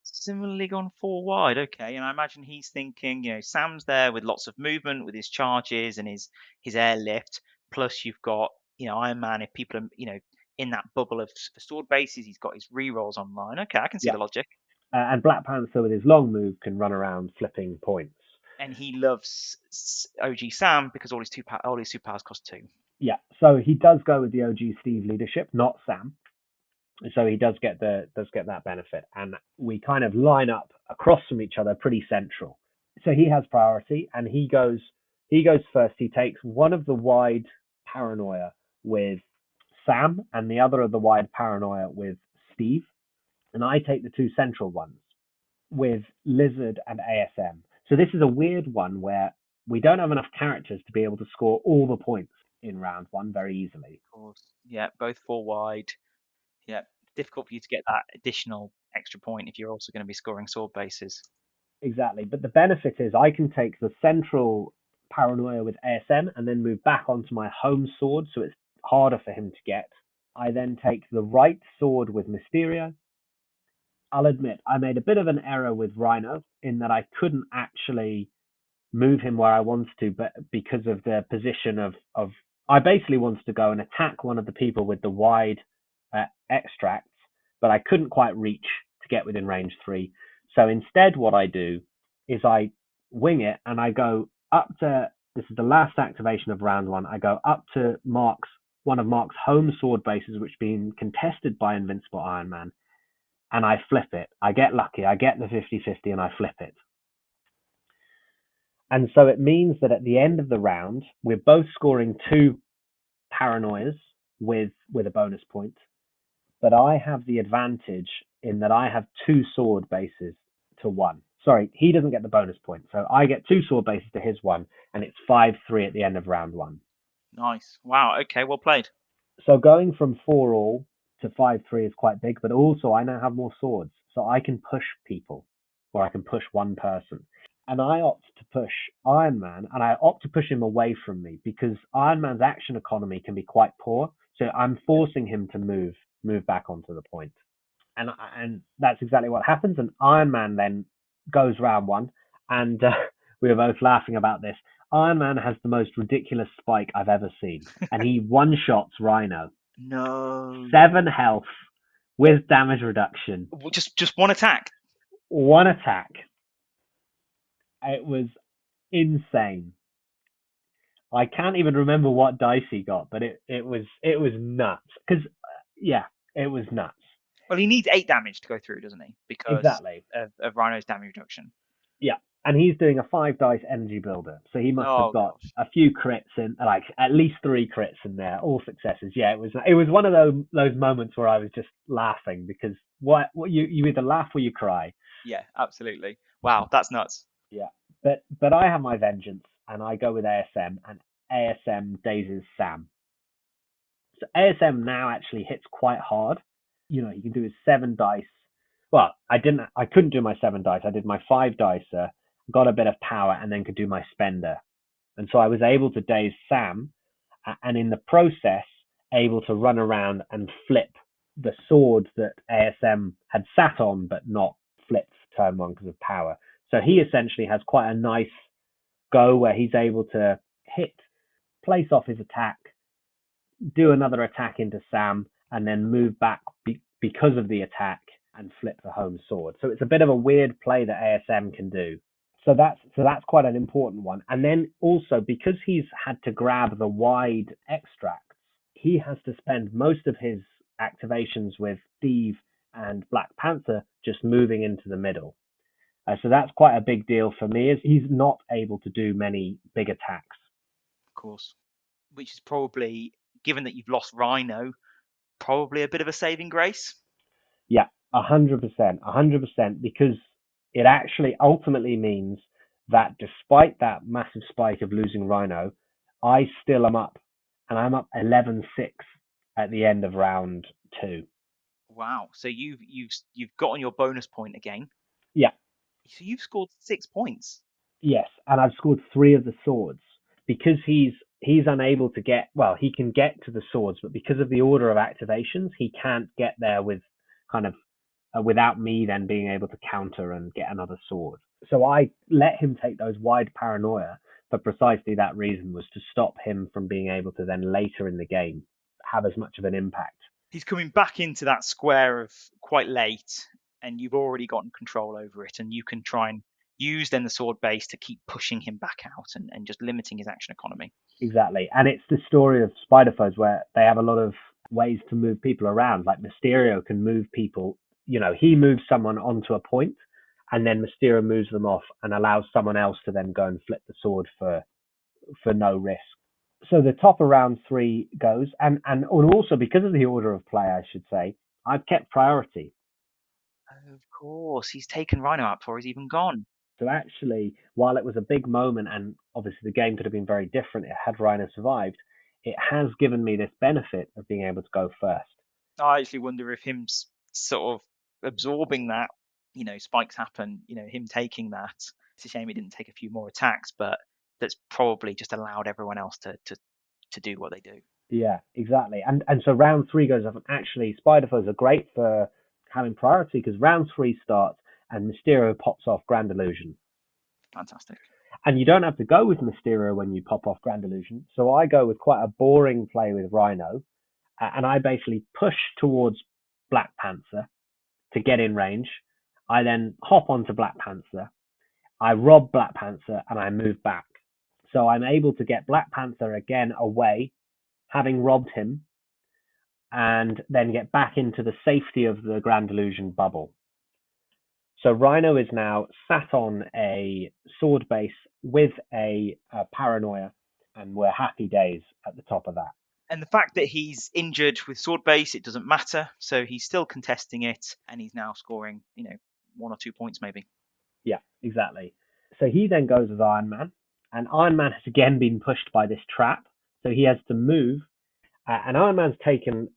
Similarly gone 4 wide. Okay, and I imagine he's thinking, Sam's there with lots of movement with his charges and his airlift. Plus, you've got, Iron Man. If people are, in that bubble of sword bases, he's got his rerolls online. Okay, I can see Yeah. the logic. And Black Panther with his long move can run around flipping points. And he loves OG Sam because all his superpowers cost 2. Yeah, so he does go with the OG Steve leadership, not Sam. So he does get that benefit, and we kind of line up across from each other, pretty central. So he has priority, and he goes first. He takes one of the wide paranoia with Sam, and the other of the wide paranoia with Steve, and I take the 2 central ones with Lizard and ASM. So this is a weird one where we don't have enough characters to be able to score all the points in round 1 very easily. Of course. Yeah, both 4 wide. Yeah, difficult for you to get that additional extra point if you're also going to be scoring sword bases. Exactly, but the benefit is I can take the central paranoia with ASM and then move back onto my home sword, so it's harder for him to get. I then take the right sword with Mysterio. I'll admit I made a bit of an error with Rhino in that I couldn't actually move him where I wanted to, but because of the position of I basically wanted to go and attack one of the people with the wide extracts, but I couldn't quite reach to get within range 3. So instead, what I do is I wing it and I go up to, this is the last activation of round 1. I go up to one of Mark's home sword bases, which being contested by Invincible Iron Man, and I flip it. I get lucky. I get the 50-50 and I flip it. And so it means that at the end of the round, we're both scoring 2 paranoias with a bonus point, but I have the advantage in that I have 2 sword bases to 1. Sorry, he doesn't get the bonus point, so I get 2 sword bases to his 1, and it's 5-3 at the end of round 1. Nice. Wow. Okay, well played. So going from 4 all to 5-3 is quite big, but also I now have more swords, so I can push people, or I can push one person. And I opt to push Iron Man, and I opt to push him away from me because Iron Man's action economy can be quite poor. So I'm forcing him to move back onto the point, and that's exactly what happens. And Iron Man then goes round 1, and we were both laughing about this. Iron Man has the most ridiculous spike I've ever seen, and he one-shots Rhino. No. 7 health with damage reduction. Just one attack. 1 attack. It was insane. I can't even remember what dice he got, but it was nuts. Because it was nuts. Well, he needs 8 damage to go through, doesn't he? Because Exactly. of Rhino's damage reduction. Yeah, and he's doing a 5 dice energy builder, so he must have got gosh. a few crits in, like at least 3 crits in there, all successes. Yeah, it was one of those moments where I was just laughing because what you either laugh or you cry. Yeah, absolutely. Wow, that's nuts. Yeah, but I have my vengeance, and I go with ASM, and ASM Daze's Sam. So ASM now actually hits quite hard. You know, he can do his 7 dice. Well, I couldn't do my 7 dice. I did my 5 dicer, got a bit of power, and then could do my spender. And so I was able to daze Sam, and in the process, able to run around and flip the sword that ASM had sat on, but not flipped turn 1 because of power. So he essentially has quite a nice go where he's able to hit, place off his attack, do another attack into Sam, and then move back because of the attack and flip the home sword. So it's a bit of a weird play that ASM can do. So that's quite an important one. And then also, because he's had to grab the wide extracts, he has to spend most of his activations with Steve and Black Panther just moving into the middle. So that's quite a big deal for me, as he's not able to do many big attacks. Of course. Which is probably, given that you've lost Rhino, probably a bit of a saving grace. Yeah, 100%, because it actually ultimately means that despite that massive spike of losing Rhino, I still am up, and I'm up 11-6 at the end of round 2. Wow! So you've gotten your bonus point again. Yeah. So you've scored 6 points. Yes, and I've scored 3 of the swords because he's unable to get. Well, he can get to the swords, but because of the order of activations, he can't get there with kind of without me then being able to counter and get another sword. So I let him take those wide paranoia for precisely that reason, was to stop him from being able to then later in the game have as much of an impact. He's coming back into that square of quite late, and you've already gotten control over it, and you can try and use then the sword base to keep pushing him back out and just limiting his action economy. Exactly. And it's the story of Spider Foes where they have a lot of ways to move people around. Like Mysterio can move people, you know, he moves someone onto a point and then Mysterio moves them off and allows someone else to then go and flip the sword for no risk. So the top of round 3 goes, and also because of the order of play, I should say, I've kept priority. Of course, he's taken Rhino out before he's even gone. So actually, while it was a big moment, and obviously the game could have been very different had Rhino survived, it has given me this benefit of being able to go first. I actually wonder if him sort of absorbing that, spikes happen, him taking that. It's a shame he didn't take a few more attacks, but that's probably just allowed everyone else to do what they do. Yeah, exactly. And so round 3 goes up, and actually Spider Foes are great for having priority because round 3 starts and Mysterio pops off Grand Illusion. Fantastic. And you don't have to go with Mysterio when you pop off Grand Illusion. So I go with quite a boring play with Rhino, and I basically push towards Black Panther to get in range. I then hop onto Black Panther. I rob Black Panther and I move back. So I'm able to get Black Panther again away, having robbed him, and then get back into the safety of the Grand Illusion bubble. So Rhino is now sat on a sword base with a paranoia, and we're happy days at the top of that. And the fact that he's injured with sword base, it doesn't matter. So he's still contesting it, and he's now scoring, 1 or 2 points maybe. Yeah, exactly. So he then goes as Iron Man, and Iron Man has again been pushed by this trap, so he has to move. And Iron Man's taken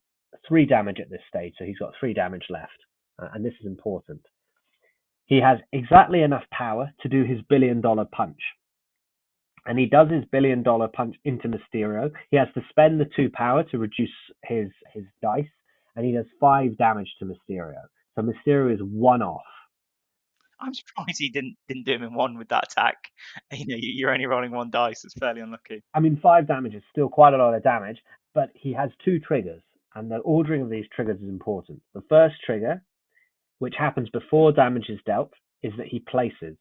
3 damage at this stage, so he's got 3 damage left, and this is important. He has exactly enough power to do his $1 billion punch. And he does his $1 billion punch into Mysterio. He has to spend the 2 power to reduce his dice, and he does 5 damage to Mysterio. So Mysterio is 1 off. I'm surprised he didn't do him in 1 with that attack. You're only rolling 1 dice. It's fairly unlucky. I mean, 5 damage is still quite a lot of damage, but he has 2 triggers, and the ordering of these triggers is important. The first trigger, which happens before damage is dealt, is that he places.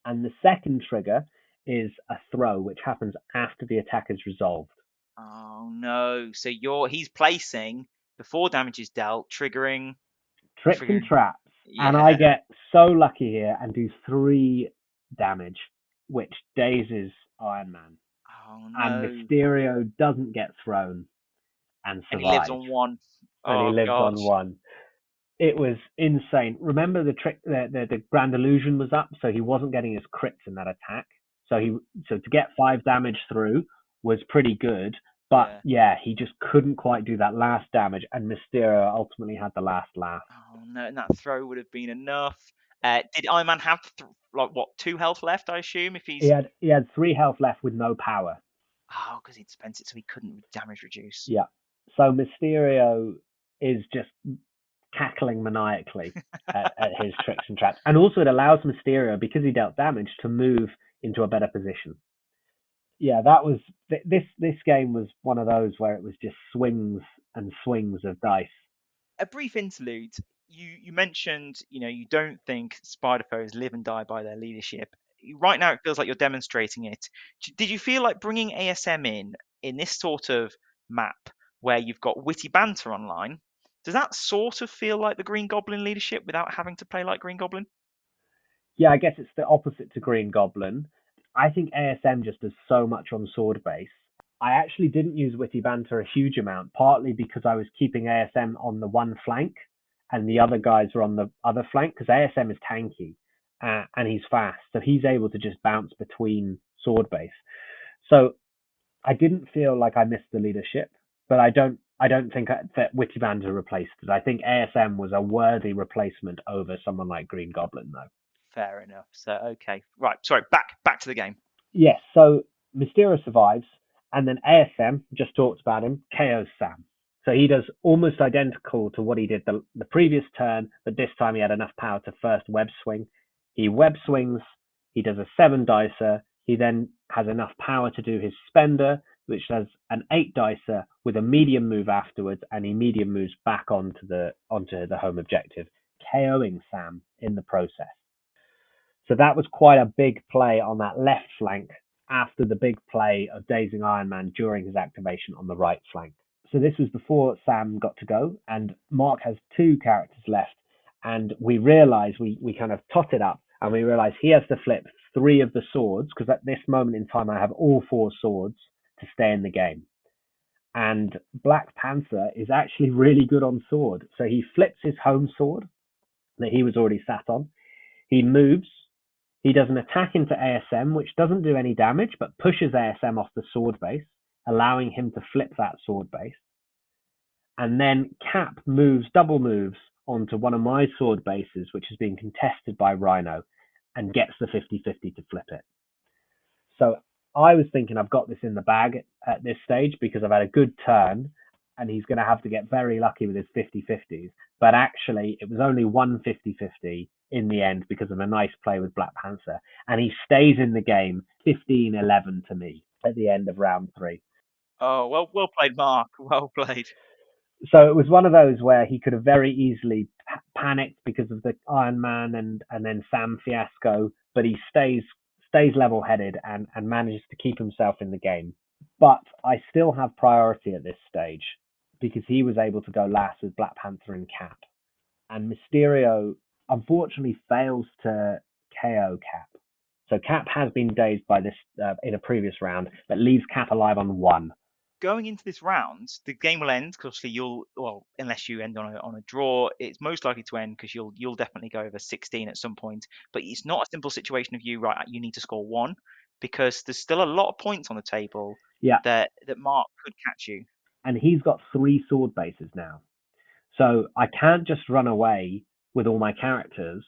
And the second trigger is a throw, which happens after the attack is resolved. Oh no! So he's placing before damage is dealt, triggering tricks and traps. Yeah. And I get so lucky here and do 3 damage, which dazes Iron Man. Oh no! And Mysterio doesn't get thrown and survives. And he lives on 1. And he lives on 1. It was insane. Remember the trick, the Grand Illusion was up, so he wasn't getting his crits in that attack. So to get 5 damage through was pretty good. But yeah, he just couldn't quite do that last damage, and Mysterio ultimately had the last laugh. Oh no, and that throw would have been enough. Did Iron Man have 2 health left? I assume if he's He had 3 health left with no power. oh, because he'd spent it so he couldn't damage reduce. Yeah. So Mysterio is just cackling maniacally at his tricks and traps, and also it allows Mysterio, because he dealt damage, to move into a better position. Yeah, that was this game was one of those where it was just swings and swings of dice. A brief interlude. You mentioned, you don't think Spider Foes live and die by their leadership. Right now, it feels like you're demonstrating it. Did you feel like bringing ASM in this sort of map where you've got witty banter online? Does that sort of feel like the Green Goblin leadership without having to play like Green Goblin? Yeah, I guess it's the opposite to Green Goblin. I think ASM just does so much on sword base. I actually didn't use witty banter a huge amount, partly because I was keeping ASM on the one flank and the other guys were on the other flank, because ASM is tanky and he's fast, so he's able to just bounce between sword base. So I didn't feel like I missed the leadership, but I don't think that witty banter replaced it. I think ASM was a worthy replacement over someone like Green Goblin, though. Fair enough. So okay, right. Sorry, back to the game. Yes. So Mysterio survives, and then ASM, just talked about him, KOs Sam. So he does almost identical to what he did the previous turn, but this time he had enough power to first web swing. He web swings. He does a 7 dicer. He then has enough power to do his spender, which does an 8 dicer with a medium move afterwards, and he medium moves back onto the home objective, KOing Sam in the process. So that was quite a big play on that left flank after the big play of dazing Iron Man during his activation on the right flank. So this was before Sam got to go, and Mark has 2 characters left, and we realize we kind of tot it up, and we realize he has to flip 3 of the swords, because at this moment in time I have all 4 swords to stay in the game. And Black Panther is actually really good on sword. So he flips his home sword that he was already sat on. He moves. He does an attack into ASM, which doesn't do any damage, but pushes ASM off the sword base, allowing him to flip that sword base. And then Cap double moves onto one of my sword bases, which is being contested by Rhino, and gets the 50-50 to flip it. So I was thinking I've got this in the bag at this stage because I've had a good turn, and he's going to have to get very lucky with his 50-50s. But actually, it was only one 50-50 in the end because of a nice play with Black Panther. And he stays in the game 15-11 to me at the end of round 3. Oh, well played, Mark. Well played. So it was one of those where he could have very easily panicked because of the Iron Man and then Sam fiasco, but he stays level-headed and manages to keep himself in the game. But I still have priority at this stage because he was able to go last with Black Panther and Cap. And Mysterio, unfortunately, fails to KO Cap. So Cap has been dazed by this in a previous round, but leaves Cap alive on 1. Going into this round, the game will end because unless you end on a draw, it's most likely to end because you'll definitely go over 16 at some point. But it's not a simple situation of you need to score 1, because there's still a lot of points on the table. Yeah. That Mark could catch you. And he's got 3 sword bases now. So I can't just run away with all my characters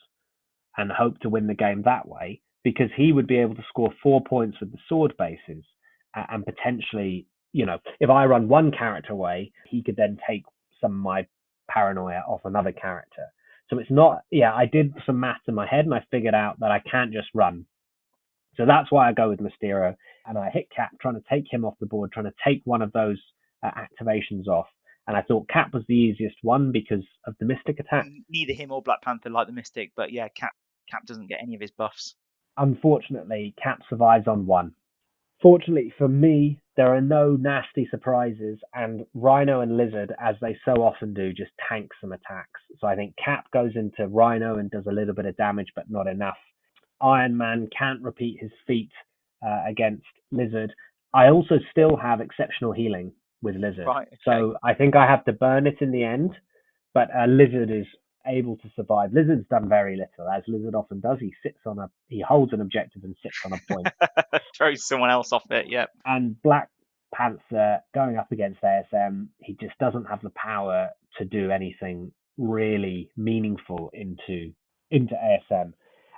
and hope to win the game that way, because he would be able to score 4 points with the sword bases and potentially, if I run one character away, he could then take some of my paranoia off another character. So it's not, I did some maths in my head and I figured out that I can't just run. So that's why I go with Mysterio, and I hit Cap, trying to take him off the board, trying to take one of those activations off. And I thought Cap was the easiest one because of the Mystic attack. Neither him or Black Panther like the Mystic, but yeah, Cap doesn't get any of his buffs. Unfortunately, Cap survives on 1. Fortunately for me, there are no nasty surprises, and Rhino and Lizard, as they so often do, just tank some attacks. So I think Cap goes into Rhino and does a little bit of damage, but not enough. Iron Man can't repeat his feat against Lizard. I also still have exceptional healing with Lizard. Right, okay. So I think I have to burn it in the end, but Lizard is able to survive. Lizard's done very little, as Lizard often does. He holds an objective and sits on a point. Throws someone else off it, yep. And Black Panther going up against ASM, he just doesn't have the power to do anything really meaningful into ASM.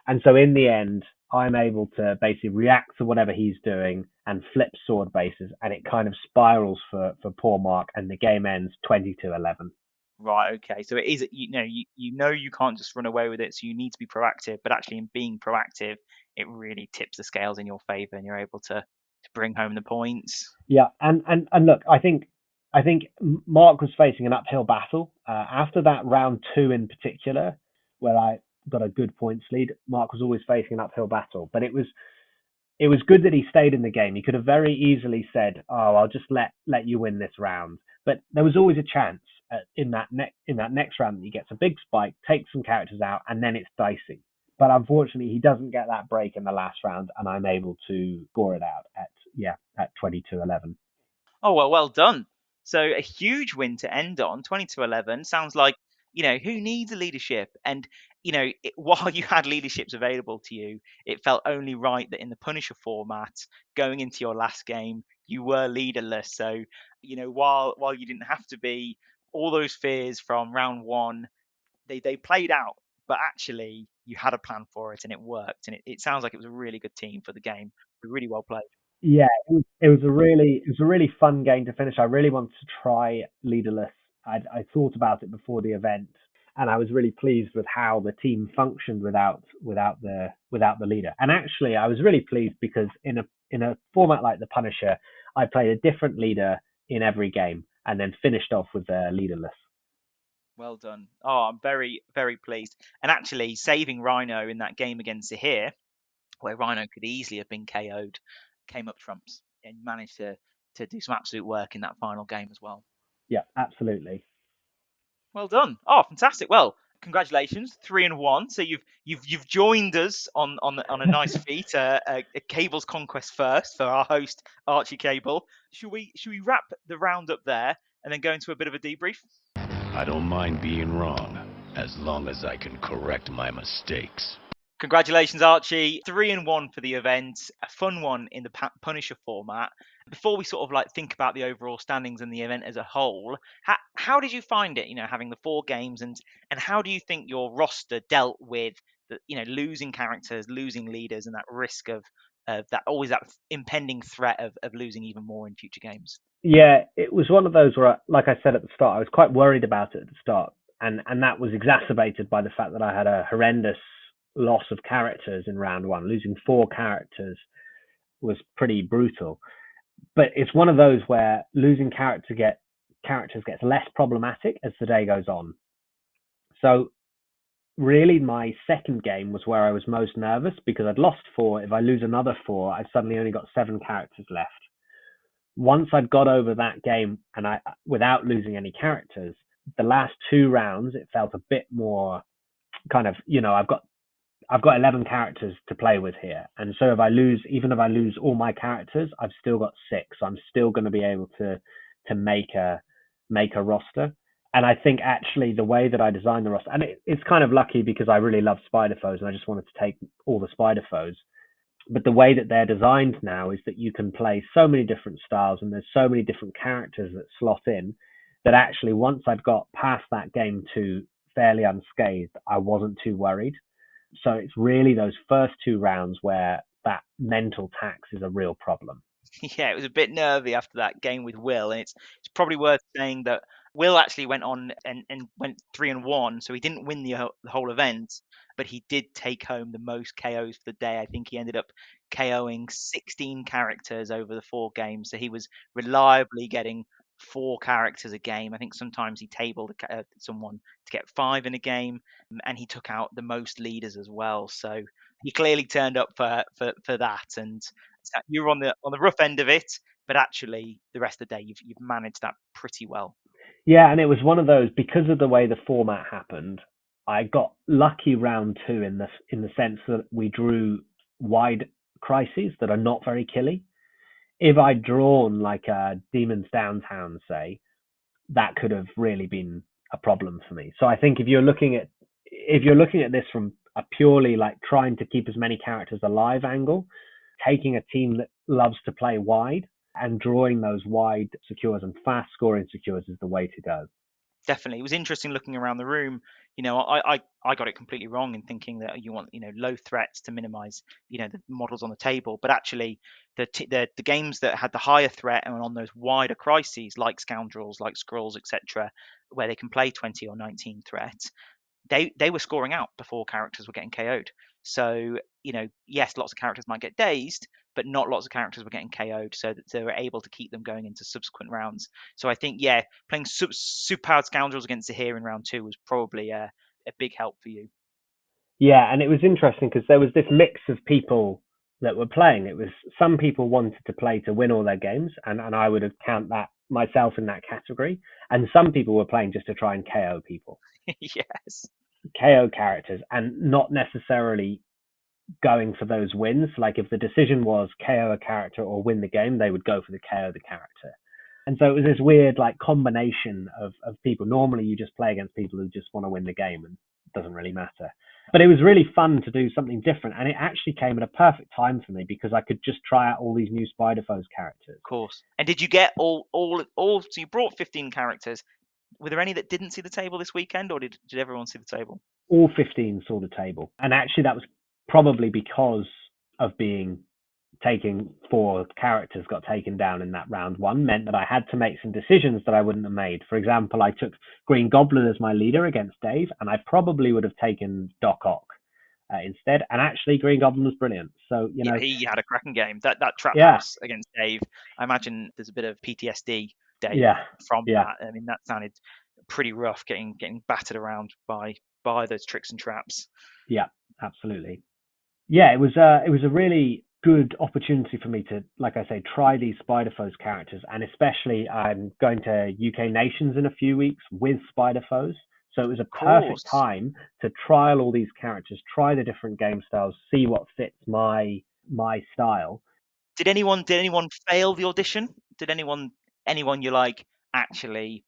And so in the end, I'm able to basically react to whatever he's doing and flip sword bases, and it kind of spirals for poor Mark, and the game ends 22-11. Right. Okay. So it is, you know you can't just run away with it. So you need to be proactive. But actually, in being proactive, it really tips the scales in your favour, and you're able to bring home the points. Yeah, and look, I think Mark was facing an uphill battle after that round 2 in particular, where I got a good points lead. Mark was always facing an uphill battle, but it was good that he stayed in the game. He could have very easily said, "Oh, I'll just let you win this round," but there was always a chance in that next round that he gets a big spike, takes some characters out, and then it's dicey. But unfortunately, he doesn't get that break in the last round, and I'm able to score it out at 22-11. Oh, well done. So a huge win to end on, 22-11. Sounds like, who needs a leadership? And, while you had leaderships available to you, it felt only right that in the Punisher format, going into your last game, you were leaderless. So, while you didn't have to be, all those fears from round 1, they played out. But actually, you had a plan for it and it worked. And it sounds like it was a really good team for the game. Really well played. Yeah, it was a really fun game to finish. I really wanted to try leaderless. I thought about it before the event, and I was really pleased with how the team functioned without the leader. And actually, I was really pleased because in a format like the Punisher, I played a different leader in every game, and then finished off with leaderless. Well done. Oh, I'm very, very pleased. And actually, saving Rhino in that game against Zahir, where Rhino could easily have been KO'd, came up trumps and managed to do some absolute work in that final game as well. Yeah, absolutely. Well done. Oh, fantastic. Well, congratulations, 3-1. So you've joined us on a nice feat, a Cable's Conquest first for our host Archie Cable. Should we wrap the round up there and then go into a bit of a debrief? I don't mind being wrong, as long as I can correct my mistakes. Congratulations, Archie. 3-1 for the event, a fun one in the Punisher format. Before we sort of think about the overall standings and the event as a whole, how did you find it, having the 4 games, and how do you think your roster dealt with the, losing characters, losing leaders, and that risk of that impending threat of losing even more in future games? Yeah, it was one of those where, like I said at the start, I was quite worried about it at the start, and that was exacerbated by the fact that I had a horrendous loss of characters in round 1. Losing 4 characters was pretty brutal. But it's one of those where losing characters gets less problematic as the day goes on. So really, my second game was where I was most nervous because I'd lost 4. If I lose another 4, I've suddenly only got 7 characters left. Once I'd got over that game and without losing any characters, the last 2 rounds it felt a bit more kind of, I've got 11 characters to play with here, and so even if I lose all my characters, I've still got 6. So I'm still going to be able to make a roster. And I think actually the way that I designed the roster, and it's kind of lucky because I really love Spider Foes and I just wanted to take all the Spider Foes. But the way that they're designed now is that you can play so many different styles and there's so many different characters that slot in that actually once I'd got past that game 2 fairly unscathed, I wasn't too worried. So it's really those first 2 rounds where that mental tax is a real problem. Yeah, it was a bit nervy after that game with Will, and it's probably worth saying that Will actually went on and went 3-1, so he didn't win the whole event, but he did take home the most KOs for the day. I think he ended up KOing 16 characters over the 4 games, so he was reliably getting 4 characters a game. I think sometimes he tabled someone to get 5 in a game, and he took out the most leaders as well. So he clearly turned up for that, and you're on the rough end of it, but actually the rest of the day you've managed that pretty well. Yeah, and it was one of those, because of the way the format happened, I got lucky round 2 in the sense that we drew wide crises that are not very killy. If I'd drawn like a Demons Downtown, say, that could have really been a problem for me. So I think if you're looking at this from a purely trying to keep as many characters alive angle, taking a team that loves to play wide and drawing those wide secures and fast scoring secures is the way to go. Definitely, it was interesting looking around the room. I got it completely wrong in thinking that you want low threats to minimize the models on the table, but actually the games that had the higher threat and on those wider crises like Scoundrels, like Scrolls, etc., where they can play 20 or 19 threats, they were scoring out before characters were getting KO'd. So, yes, lots of characters might get dazed, but not lots of characters were getting KO'd, so that they were able to keep them going into subsequent rounds. So I think, yeah, playing superpowered Scoundrels against Zahir in round 2 was probably a big help for you. Yeah, and it was interesting because there was this mix of people that were playing. It was some people wanted to play to win all their games, and I would have count that myself in that category. And some people were playing just to try and KO people, Yes. KO characters, and not necessarily going for those wins. Like if the decision was KO a character or win the game, they would go for the KO the character. And so it was this weird like combination of people. Normally you just play against people who just want to win the game and it doesn't really matter. But it was really fun to do something different, and it actually came at a perfect time for me because I could just try out all these new Spider Foes characters. Of course. And did you get all? So you brought 15 characters. Were there any that didn't see the table this weekend, or did everyone see the table? All 15 saw the table, and actually that was probably because of taking 4 characters got taken down in that round 1 meant that I had to make some decisions that I wouldn't have made. For example, I took Green Goblin as my leader against Dave, and I probably would have taken Doc Ock instead. And actually, Green Goblin was brilliant. So yeah, he had a cracking game. That trap yeah. house against Dave. I imagine there's a bit of PTSD, Dave, Yeah. from Yeah. that. I mean, that sounded pretty rough, getting battered around by those tricks and traps. Yeah, absolutely. Yeah, it was a really good opportunity for me to, like I say, try these Spider Foes characters, and especially I'm going to UK Nations in a few weeks with Spider Foes, so it was a perfect time to trial all these characters, try the different game styles, see what fits my style. Did anyone fail the audition? Did anyone you like actually?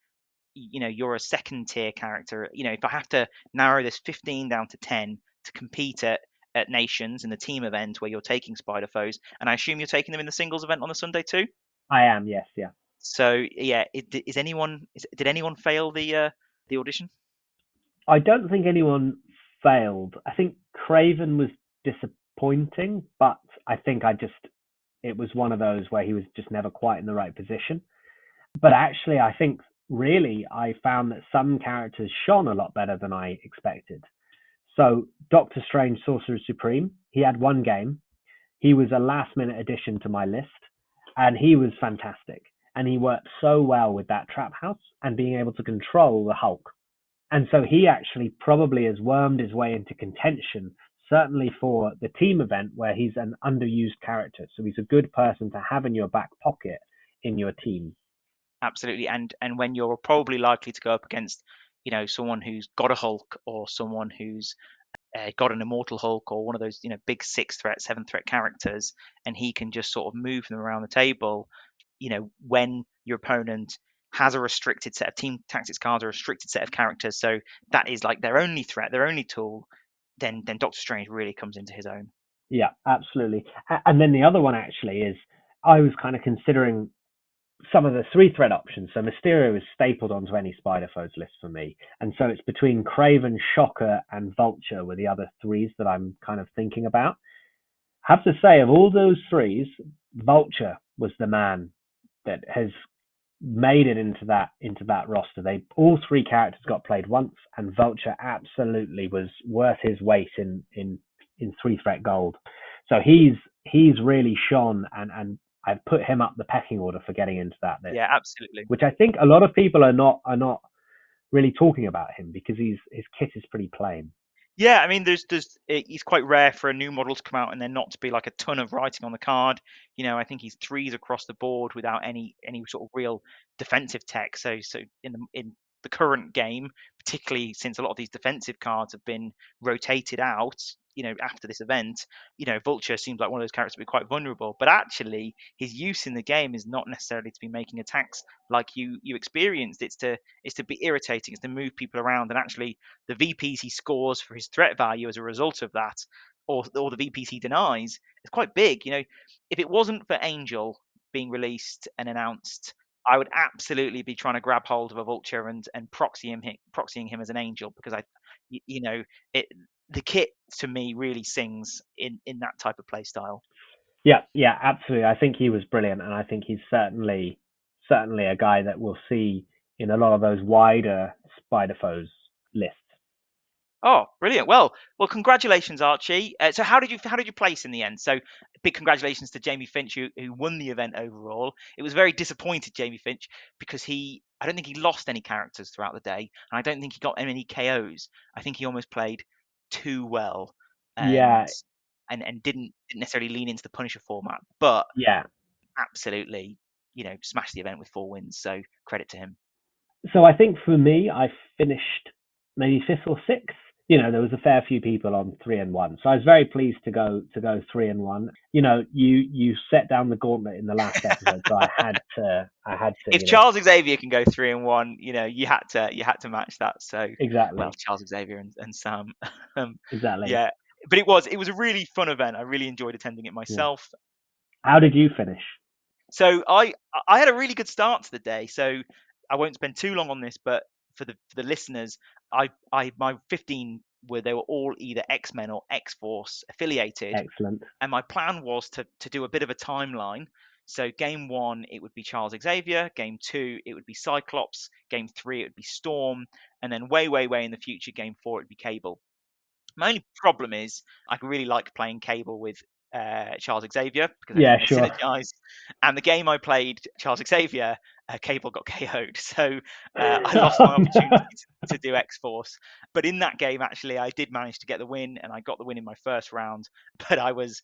You're a second tier character. If I have to narrow this 15 down to 10 to compete at Nations in the team event where you're taking Spider Foes, and I assume you're taking them in the singles event on the Sunday too. I am, yes, yeah. So yeah, did anyone fail the audition? I don't think anyone failed. I think Craven was disappointing, but I think it was one of those where he was just never quite in the right position. But actually, I think really I found that some characters shone a lot better than I expected. So Doctor Strange, Sorcerer Supreme, he had 1 game. He was a last minute addition to my list, and he was fantastic. And he worked so well with that trap house and being able to control the Hulk. And so he actually probably has wormed his way into contention, certainly for the team event where he's an underused character. So he's a good person to have in your back pocket in your team. Absolutely, and when you're probably likely to go up against, someone who's got a Hulk or someone who's got an immortal Hulk or one of those, big 6 threat, 7 threat characters, and he can just sort of move them around the table. When your opponent has a restricted set of team tactics cards, a restricted set of characters, so that is like their only threat, their only tool, then Doctor Strange really comes into his own. Yeah, absolutely. And then the other one actually is I was kind of considering some of the 3 threat options. So Mysterio is stapled onto any Spider Foes list for me. And so it's between Craven, Shocker, and Vulture were the other 3s that I'm kind of thinking about. I have to say, of all those 3s, Vulture was the man that has made it into that roster. All 3 characters got played once, and Vulture absolutely was worth his weight in 3 threat gold. So he's really shone, and I've put him up the pecking order for getting into that list. Yeah, absolutely. Which I think a lot of people are not really talking about him because his kit is pretty plain. Yeah, I mean, it's quite rare for a new model to come out and then not to be like a ton of writing on the card. I think he's 3s across the board without any sort of real defensive tech. So in the current game, particularly since a lot of these defensive cards have been rotated out, after this event, Vulture seems like one of those characters to be quite vulnerable. But actually, his use in the game is not necessarily to be making attacks like you experienced. It's to be irritating. It's to move people around, and actually, the VPs he scores for his threat value as a result of that, or the VPs he denies, is quite big. If it wasn't for Angel being released and announced, I would absolutely be trying to grab hold of a vulture and proxying him as an angel, because the kit to me really sings in that type of play style. Yeah, absolutely. I think he was brilliant, and I think he's certainly a guy that we'll see in a lot of those wider Spider Foes lists. Oh, brilliant! Well, congratulations, Archie. So, how did you place in the end? So, big congratulations to Jamie Finch, who won the event overall. It was very disappointed, Jamie Finch, because I don't think he lost any characters throughout the day, and I don't think he got any KOs. I think he almost played too well, and Yeah, didn't necessarily lean into the Punisher format, but yeah. absolutely, smashed the event with 4 wins. So, credit to him. So I think for me, I finished maybe fifth or sixth. There was a fair few people on 3-1, so I was very pleased to go 3-1. You set down the gauntlet in the last episode, so I had to. If Charles Xavier can go 3-1, you had to match that. So Exactly. Well, Charles Xavier and Sam. Exactly. Yeah, but it was a really fun event. I really enjoyed attending it myself. How did you finish? So I had a really good start to the day. So I won't spend too long on this, but for the listeners, my 15 they were all either X-Men or X-Force affiliated. Excellent. And my plan was to do a bit of a timeline. So game 1, it would be Charles Xavier. Game 2, it would be Cyclops. Game 3, it would be Storm. And then way in the future, game 4, it would be Cable. My only problem is I really like playing Cable with Charles Xavier, because I think they synergize. And the game I played Charles Xavier, Cable got KO'd, so I lost my opportunity to do X-Force. But in that game, actually, I did manage to get the win, and I got the win in my first round. But I was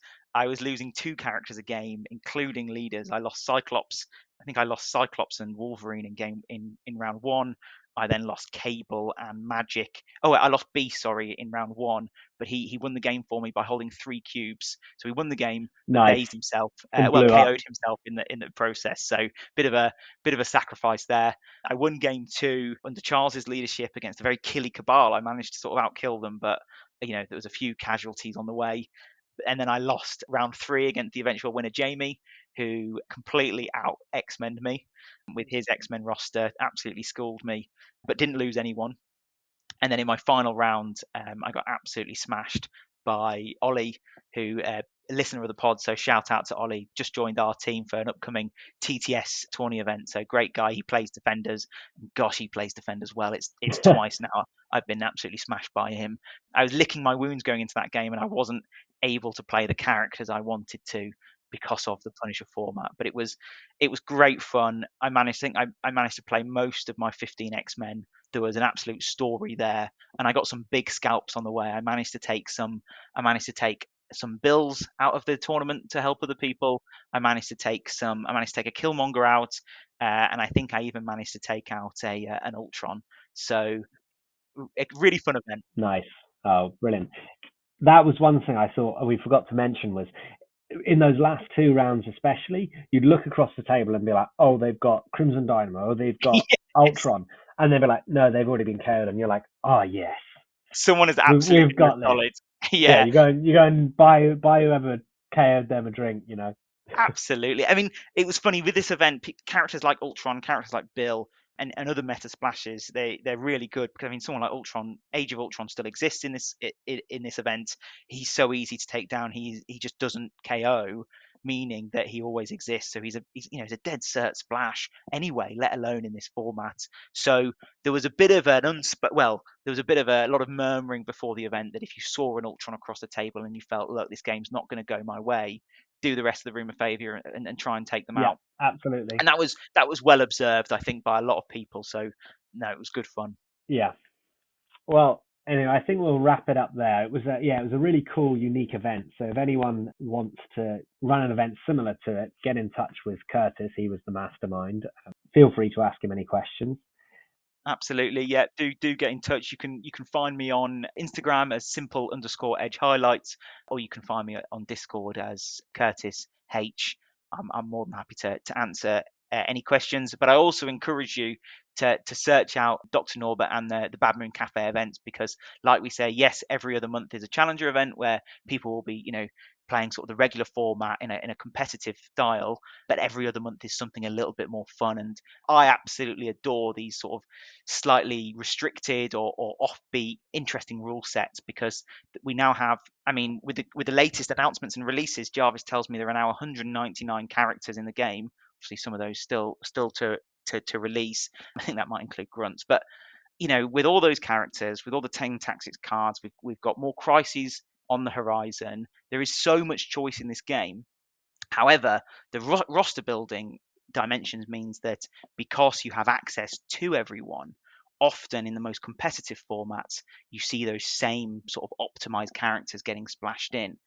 losing 2 characters a game, including leaders. I lost Cyclops. I think I lost Cyclops and Wolverine in round 1. I then lost Cable and Magic. Oh, I lost Beast, in round 1. But he won the game for me by holding 3 cubes. So he won the game, phased himself, KO'd himself in the process. So bit of a sacrifice there. I won game 2 under Charles's leadership against a very killy Cabal. I managed to sort of outkill them, but there was a few casualties on the way. And then I lost round 3 against the eventual winner, Jamie, who completely out X-Men'd me with his X-Men roster, absolutely schooled me, but didn't lose anyone. And then in my final round, I got absolutely smashed by Ollie, who a listener of the pod, so shout out to Ollie, just joined our team for an upcoming TTS tourney event. So great guy, he plays defenders, and gosh, he plays defenders well. It's twice now I've been absolutely smashed by him. I was licking my wounds going into that game, and I wasn't able to play the characters I wanted to because of the Punisher format. But it was great fun. I managed to play most of my 15 X-Men. There was an absolute story there, and I got some big scalps on the way. I managed to take some bills out of the tournament to help other people. I managed to take a Killmonger out, and I think I even managed to take out an Ultron. So a really fun event. Nice. Oh, brilliant. That was one thing I thought we forgot to mention was in those last 2 rounds, especially, you'd look across the table and be like, oh, they've got Crimson Dynamo, or they've got Ultron. And they'd be like, no, they've already been KO'd. And you're like, oh, yes. Someone is absolutely We've got solid. Yeah. You go and buy whoever KO'd them a drink, Absolutely. I mean, it was funny with this event, characters like Ultron, characters like Bill, and other meta splashes, they're really good, because I mean, someone like Ultron, Age of Ultron still exists in this event. He's so easy to take down. He just doesn't KO, meaning that he always exists. So he's a dead cert splash anyway, let alone in this format. So there was a bit of a lot of murmuring before the event that if you saw an Ultron across the table and you felt, look, this game's not going to go my way, do the rest of the room a favor and try and take them out. Absolutely. And that was well observed, I think, by a lot of people. So no, it was good fun. Yeah. Well, anyway, I think we'll wrap it up there. It was a really cool, unique event. So if anyone wants to run an event similar to it, get in touch with Curtis. He was the mastermind. Feel free to ask him any questions. Absolutely, yeah. Do get in touch. You can find me on Instagram as simple_edge highlights, or you can find me on Discord as Curtis H. I'm more than happy to answer any questions. But I also encourage you to search out Dr. Norbert and the Bad Moon Cafe events, because like we say, yes, every other month is a challenger event where people will be, playing sort of the regular format in a competitive style, but every other month is something a little bit more fun. And I absolutely adore these sort of slightly restricted or offbeat, interesting rule sets, because we now have, I mean, with the latest announcements and releases, Jarvis tells me there are now 199 characters in the game. Obviously, some of those still to release. I think that might include grunts, but with all those characters, with all the 10 tactics cards, we've got more crises on the horizon. There is so much choice in this game. However, the roster building dimensions means that because you have access to everyone, often in the most competitive formats, you see those same sort of optimized characters getting splashed in.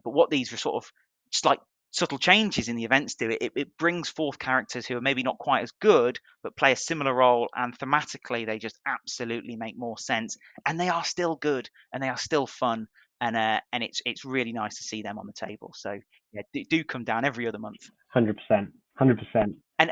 But what these are sort of slight subtle changes in the events do, it brings forth characters who are maybe not quite as good, but play a similar role, and thematically they just absolutely make more sense, and they are still good and they are still fun, and it's really nice to see them on the table. So yeah, do come down every other month. 100%, 100%. And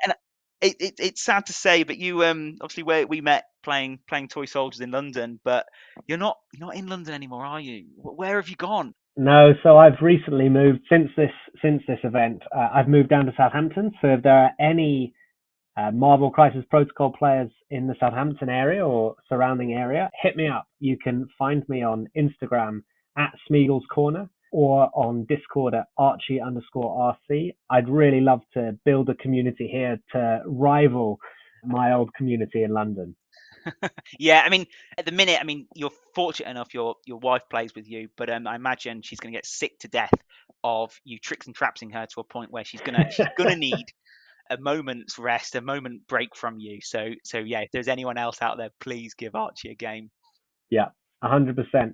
it's sad to say, but you obviously we met playing Toy Soldiers in London, but you're not in London anymore, are you? Where have you gone? No, so I've recently moved since this event. I've moved down to Southampton. So if there are any Marvel Crisis Protocol players in the Southampton area or surrounding area, hit me up. You can find me on Instagram at Smeagol's Corner or on Discord at Archie_RC. I'd really love to build a community here to rival my old community in London. Yeah, I mean, at the minute, I mean, you're fortunate enough your wife plays with you, but I imagine she's going to get sick to death of you tricks and trapsing her to a point where she's gonna need a moment's rest, a moment break from you. So yeah, if there's anyone else out there, please give Archie a game. Yeah, 100%.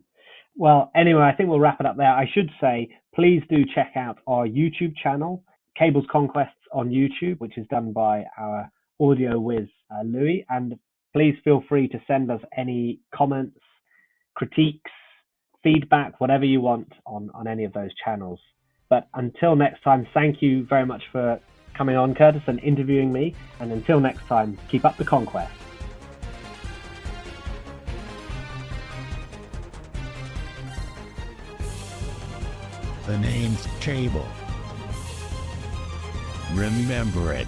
Well, anyway, I think we'll wrap it up there. I should say, please do check out our YouTube channel, Cable's Conquests on YouTube, which is done by our audio whiz, Louis. And please feel free to send us any comments, critiques, feedback, whatever you want on any of those channels. But until next time, thank you very much for coming on, Curtis, and interviewing me. And until next time, keep up the conquest. The name's Cable. Remember it.